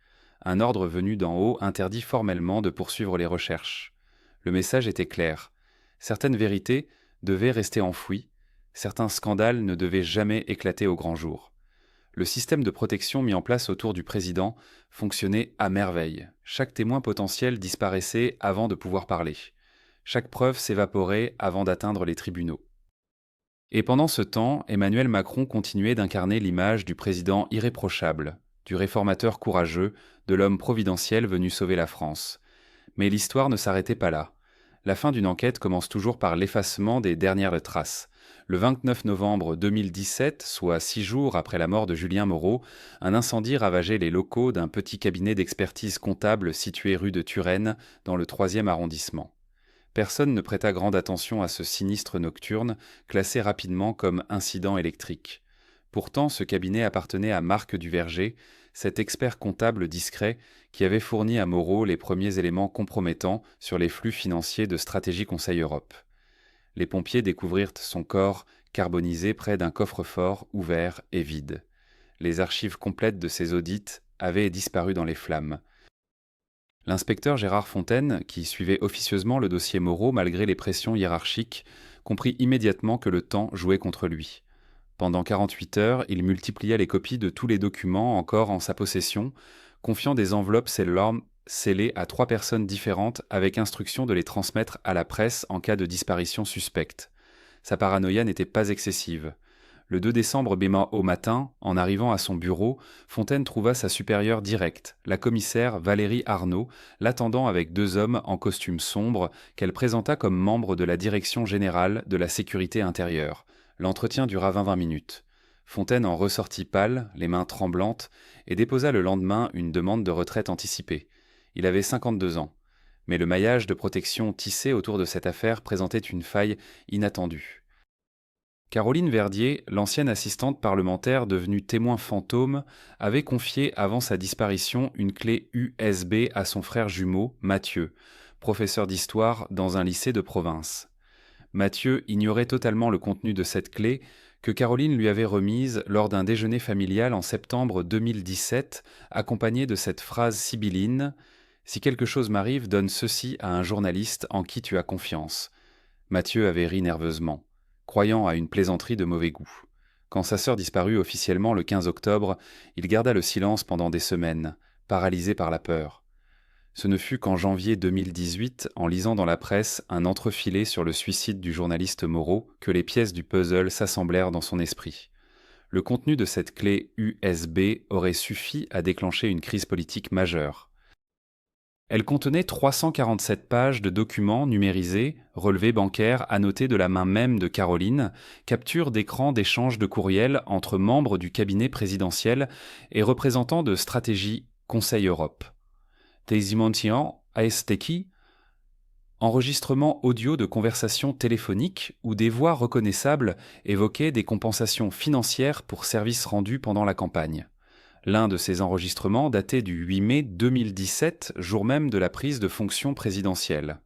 [SPEAKER 1] Un ordre venu d'en haut interdit formellement de poursuivre les recherches. Le message était clair. Certaines vérités devaient rester enfouies. Certains scandales ne devaient jamais éclater au grand jour. Le système de protection mis en place autour du président fonctionnait à merveille. Chaque témoin potentiel disparaissait avant de pouvoir parler. Chaque preuve s'évaporait avant d'atteindre les tribunaux. Et pendant ce temps, Emmanuel Macron continuait d'incarner l'image du président irréprochable, du réformateur courageux, de l'homme providentiel venu sauver la France. Mais l'histoire ne s'arrêtait pas là. La fin d'une enquête commence toujours par l'effacement des dernières traces. Le 29 novembre 2017, soit 6 jours après la mort de Julien Moreau, un incendie ravageait les locaux d'un petit cabinet d'expertise comptable situé rue de Turenne, dans le 3e arrondissement. Personne ne prêta grande attention à ce sinistre nocturne, classé rapidement comme incident électrique. Pourtant, ce cabinet appartenait à Marc Duverger, cet expert comptable discret qui avait fourni à Moreau les premiers éléments compromettants sur les flux financiers de Stratégie Conseil Europe. Les pompiers découvrirent son corps carbonisé près d'un coffre-fort ouvert et vide. Les archives complètes de ces audits avait disparu dans les flammes. L'inspecteur Gérard Fontaine, qui suivait officieusement le dossier Moreau malgré les pressions hiérarchiques, comprit immédiatement que le temps jouait contre lui. Pendant 48 heures, il multiplia les copies de tous les documents encore en sa possession, confiant des enveloppes scellées à 3 personnes différentes avec instruction de les transmettre à la presse en cas de disparition suspecte. Sa paranoïa n'était pas excessive. Le 2 décembre au matin, en arrivant à son bureau, Fontaine trouva sa supérieure directe, la commissaire Valérie Arnaud, l'attendant avec 2 hommes en costume sombre qu'elle présenta comme membres de la Direction générale de la sécurité intérieure. L'entretien dura 20 minutes. Fontaine en ressortit pâle, les mains tremblantes, et déposa le lendemain une demande de retraite anticipée. Il avait 52 ans. Mais le maillage de protection tissé autour de cette affaire présentait une faille inattendue. Caroline Verdier, l'ancienne assistante parlementaire devenue témoin fantôme, avait confié avant sa disparition une clé USB à son frère jumeau, Mathieu, professeur d'histoire dans un lycée de province. Mathieu ignorait totalement le contenu de cette clé que Caroline lui avait remise lors d'un déjeuner familial en septembre 2017, accompagnée de cette phrase sibylline « Si quelque chose m'arrive, donne ceci à un journaliste en qui tu as confiance ». Mathieu avait ri nerveusement, croyant à une plaisanterie de mauvais goût. Quand sa sœur disparut officiellement le 15 octobre, il garda le silence pendant des semaines, paralysé par la peur. Ce ne fut qu'en janvier 2018, en lisant dans la presse un entrefilé sur le suicide du journaliste Moreau, que les pièces du puzzle s'assemblèrent dans son esprit. Le contenu de cette clé USB aurait suffi à déclencher une crise politique majeure. Elle contenait 347 pages de documents numérisés, relevés bancaires annotés de la main même de Caroline, captures d'écran d'échanges de courriels entre membres du cabinet présidentiel et représentants de Stratégie Conseil Europe. Tesimontian Aesteki, enregistrements audio de conversations téléphoniques où des voix reconnaissables évoquaient des compensations financières pour services rendus pendant la campagne. L'un de ces enregistrements datait du 8 mai 2017, jour même de la prise de fonction présidentielle.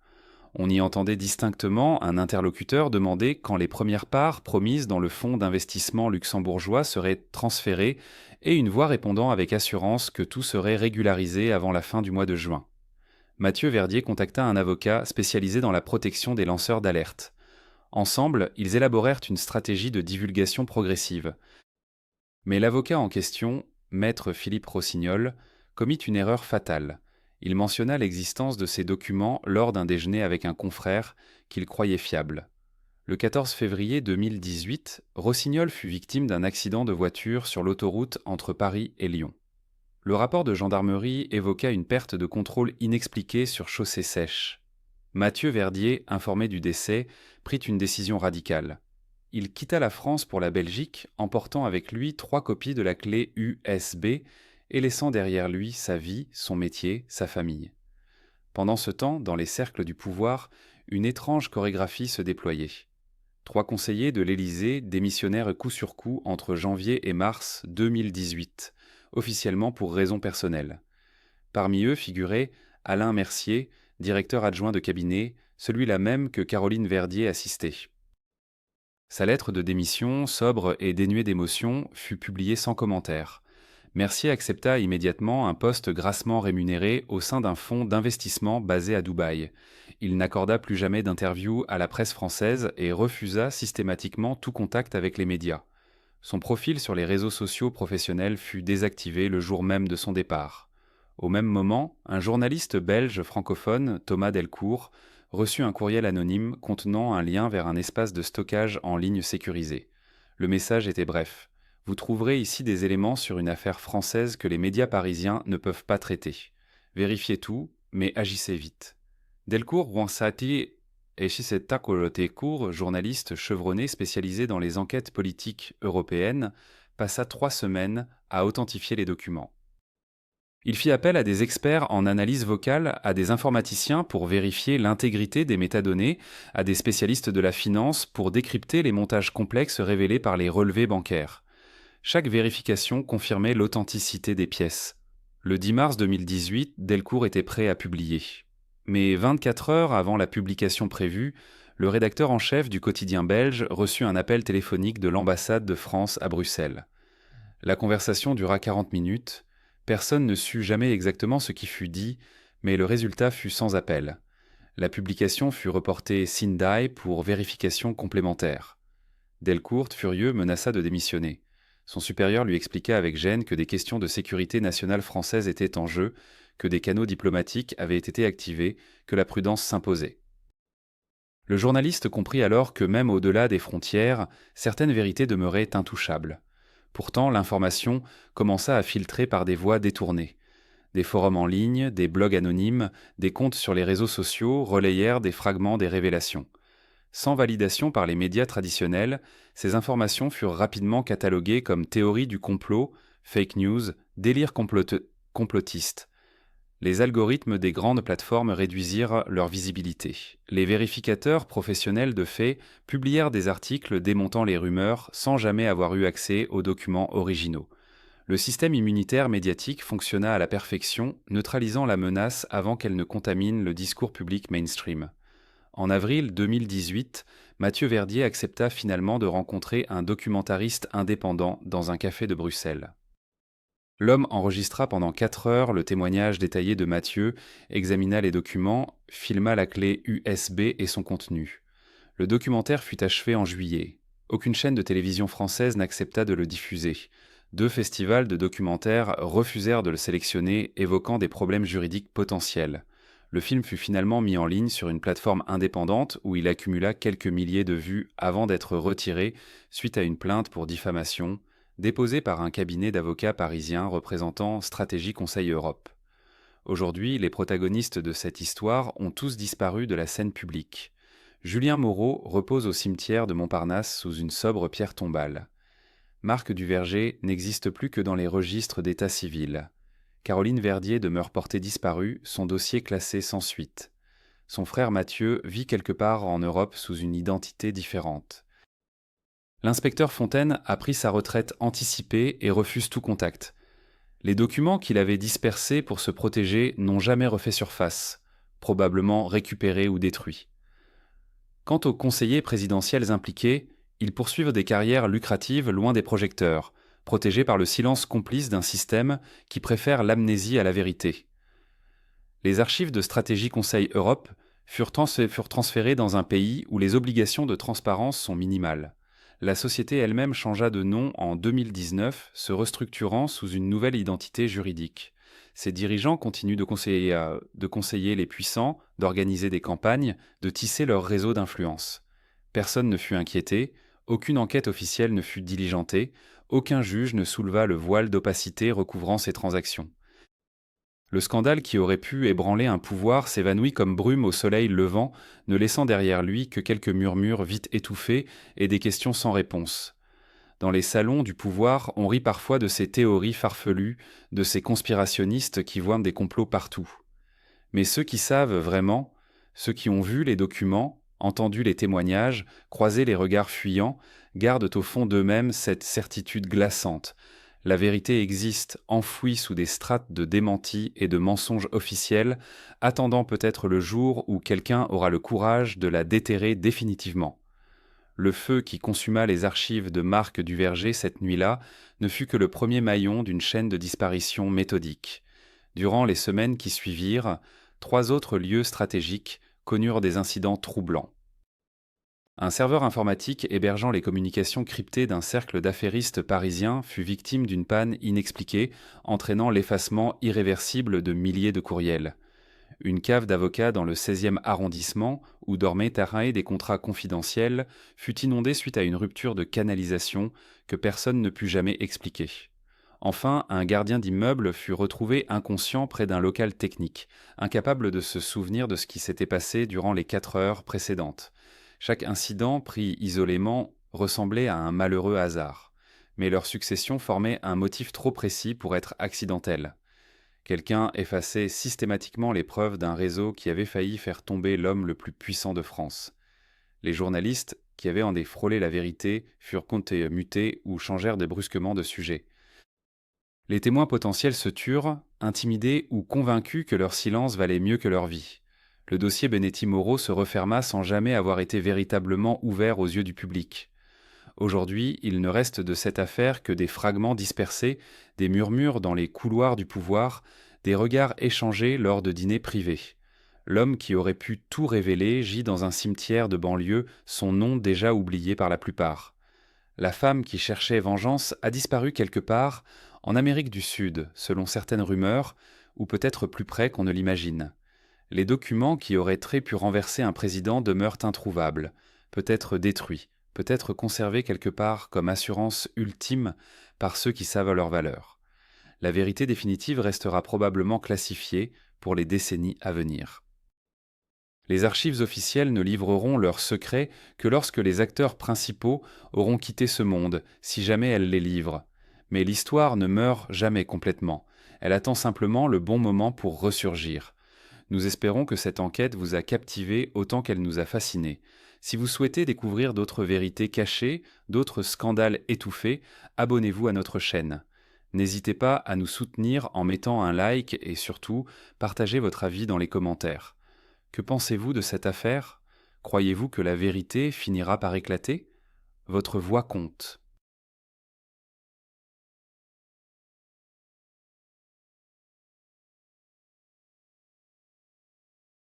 [SPEAKER 1] On y entendait distinctement un interlocuteur demander quand les premières parts promises dans le fonds d'investissement luxembourgeois seraient transférées et une voix répondant avec assurance que tout serait régularisé avant la fin du mois de juin. Mathieu Verdier contacta un avocat spécialisé dans la protection des lanceurs d'alerte. Ensemble, ils élaborèrent une stratégie de divulgation progressive. Mais l'avocat en question, Maître Philippe Rossignol, commit une erreur fatale. Il mentionna l'existence de ces documents lors d'un déjeuner avec un confrère qu'il croyait fiable. Le 14 février 2018, Rossignol fut victime d'un accident de voiture sur l'autoroute entre Paris et Lyon. Le rapport de gendarmerie évoqua une perte de contrôle inexpliquée sur chaussée sèche. Mathieu Verdier, informé du décès, prit une décision radicale. Il quitta la France pour la Belgique, emportant avec lui 3 copies de la clé USB et laissant derrière lui sa vie, son métier, sa famille. Pendant ce temps, dans les cercles du pouvoir, une étrange chorégraphie se déployait. 3 conseillers de l'Élysée démissionnèrent coup sur coup entre janvier et mars 2018, officiellement pour raisons personnelles. Parmi eux figurait Alain Mercier, directeur adjoint de cabinet, celui-là même que Caroline Verdier assistait. Sa lettre de démission, sobre et dénuée d'émotion, fut publiée sans commentaire. Mercier accepta immédiatement un poste grassement rémunéré au sein d'un fonds d'investissement basé à Dubaï. Il n'accorda plus jamais d'interview à la presse française et refusa systématiquement tout contact avec les médias. Son profil sur les réseaux sociaux professionnels fut désactivé le jour même de son départ. Au même moment, un journaliste belge francophone, Thomas Delcourt, reçut un courriel anonyme contenant un lien vers un espace de stockage en ligne sécurisé. Le message était bref. Vous trouverez ici des éléments sur une affaire française que les médias parisiens ne peuvent pas traiter. Vérifiez tout, mais agissez vite. Delcourt Wansati Echiseta Kolotecourt, journaliste chevronné spécialisé dans les enquêtes politiques européennes, passa 3 semaines à authentifier les documents. Il fit appel à des experts en analyse vocale, à des informaticiens pour vérifier l'intégrité des métadonnées, à des spécialistes de la finance pour décrypter les montages complexes révélés par les relevés bancaires. Chaque vérification confirmait l'authenticité des pièces. Le 10 mars 2018, Delcourt était prêt à publier. Mais 24 heures avant la publication prévue, le rédacteur en chef du quotidien belge reçut un appel téléphonique de l'ambassade de France à Bruxelles. La conversation dura 40 minutes. Personne ne sut jamais exactement ce qui fut dit, mais le résultat fut sans appel. La publication fut reportée sine die pour vérification complémentaire. Delcourt, furieux, menaça de démissionner. Son supérieur lui expliqua avec gêne que des questions de sécurité nationale française étaient en jeu, que des canaux diplomatiques avaient été activés, que la prudence s'imposait. Le journaliste comprit alors que même au-delà des frontières, certaines vérités demeuraient intouchables. Pourtant, l'information commença à filtrer par des voies détournées. Des forums en ligne, des blogs anonymes, des comptes sur les réseaux sociaux relayèrent des fragments des révélations. Sans validation par les médias traditionnels, ces informations furent rapidement cataloguées comme théories du complot, fake news, délire complotiste. Les algorithmes des grandes plateformes réduisirent leur visibilité. Les vérificateurs professionnels de faits publièrent des articles démontant les rumeurs sans jamais avoir eu accès aux documents originaux. Le système immunitaire médiatique fonctionna à la perfection, neutralisant la menace avant qu'elle ne contamine le discours public mainstream. En avril 2018, Mathieu Verdier accepta finalement de rencontrer un documentariste indépendant dans un café de Bruxelles. L'homme enregistra pendant 4 heures le témoignage détaillé de Mathieu, examina les documents, filma la clé USB et son contenu. Le documentaire fut achevé en juillet. Aucune chaîne de télévision française n'accepta de le diffuser. 2 festivals de documentaires refusèrent de le sélectionner, évoquant des problèmes juridiques potentiels. Le film fut finalement mis en ligne sur une plateforme indépendante où il accumula quelques milliers de vues avant d'être retiré suite à une plainte pour diffamation, déposée par un cabinet d'avocats parisiens représentant Stratégie Conseil Europe. Aujourd'hui, les protagonistes de cette histoire ont tous disparu de la scène publique. Julien Moreau repose au cimetière de Montparnasse sous une sobre pierre tombale. Marc Duverger n'existe plus que dans les registres d'état civil. Caroline Verdier demeure portée disparue, son dossier classé sans suite. Son frère Mathieu vit quelque part en Europe sous une identité différente. L'inspecteur Fontaine a pris sa retraite anticipée et refuse tout contact. Les documents qu'il avait dispersés pour se protéger n'ont jamais refait surface, probablement récupérés ou détruits. Quant aux conseillers présidentiels impliqués, ils poursuivent des carrières lucratives loin des projecteurs, protégés par le silence complice d'un système qui préfère l'amnésie à la vérité. Les archives de Stratégie Conseil Europe furent transférées dans un pays où les obligations de transparence sont minimales. La société elle-même changea de nom en 2019, se restructurant sous une nouvelle identité juridique. Ses dirigeants continuent de conseiller les puissants, d'organiser des campagnes, de tisser leur réseau d'influence. Personne ne fut inquiété, aucune enquête officielle ne fut diligentée, aucun juge ne souleva le voile d'opacité recouvrant ces transactions. Le scandale qui aurait pu ébranler un pouvoir s'évanouit comme brume au soleil levant, ne laissant derrière lui que quelques murmures vite étouffés et des questions sans réponse. Dans les salons du pouvoir, on rit parfois de ces théories farfelues, de ces conspirationnistes qui voient des complots partout. Mais ceux qui savent vraiment, ceux qui ont vu les documents, entendu les témoignages, croisé les regards fuyants, gardent au fond d'eux-mêmes cette certitude glaçante. La vérité existe, enfouie sous des strates de démentis et de mensonges officiels, attendant peut-être le jour où quelqu'un aura le courage de la déterrer définitivement. Le feu qui consuma les archives de Marc Duverger cette nuit-là ne fut que le premier maillon d'une chaîne de disparitions méthodiques. Durant les semaines qui suivirent, 3 autres lieux stratégiques connurent des incidents troublants. Un serveur informatique hébergeant les communications cryptées d'un cercle d'affairistes parisiens fut victime d'une panne inexpliquée, entraînant l'effacement irréversible de milliers de courriels. Une cave d'avocats dans le 16e arrondissement, où dormaient tarés des contrats confidentiels, fut inondée suite à une rupture de canalisation que personne ne put jamais expliquer. Enfin, un gardien d'immeuble fut retrouvé inconscient près d'un local technique, incapable de se souvenir de ce qui s'était passé durant les 4 heures précédentes. Chaque incident, pris isolément, ressemblait à un malheureux hasard, mais leur succession formait un motif trop précis pour être accidentel. Quelqu'un effaçait systématiquement les preuves d'un réseau qui avait failli faire tomber l'homme le plus puissant de France. Les journalistes, qui avaient en frôlé la vérité, furent mutés ou changèrent brusquement de sujet. Les témoins potentiels se turent, intimidés ou convaincus que leur silence valait mieux que leur vie. Le dossier Benetti-Moreau se referma sans jamais avoir été véritablement ouvert aux yeux du public. Aujourd'hui, il ne reste de cette affaire que des fragments dispersés, des murmures dans les couloirs du pouvoir, des regards échangés lors de dîners privés. L'homme qui aurait pu tout révéler gît dans un cimetière de banlieue, son nom déjà oublié par la plupart. La femme qui cherchait vengeance a disparu quelque part, en Amérique du Sud, selon certaines rumeurs, ou peut-être plus près qu'on ne l'imagine. Les documents qui auraient très pu renverser un président demeurent introuvables, peut-être détruits, peut-être conservés quelque part comme assurance ultime par ceux qui savent leur valeur. La vérité définitive restera probablement classifiée pour les décennies à venir. Les archives officielles ne livreront leurs secrets que lorsque les acteurs principaux auront quitté ce monde, si jamais elles les livrent. Mais l'histoire ne meurt jamais complètement. Elle attend simplement le bon moment pour ressurgir. Nous espérons que cette enquête vous a captivé autant qu'elle nous a fascinés. Si vous souhaitez découvrir d'autres vérités cachées, d'autres scandales étouffés, abonnez-vous à notre chaîne. N'hésitez pas à nous soutenir en mettant un like et surtout, partagez votre avis dans les commentaires. Que pensez-vous de cette affaire ? Croyez-vous que la vérité finira par éclater ? Votre voix compte.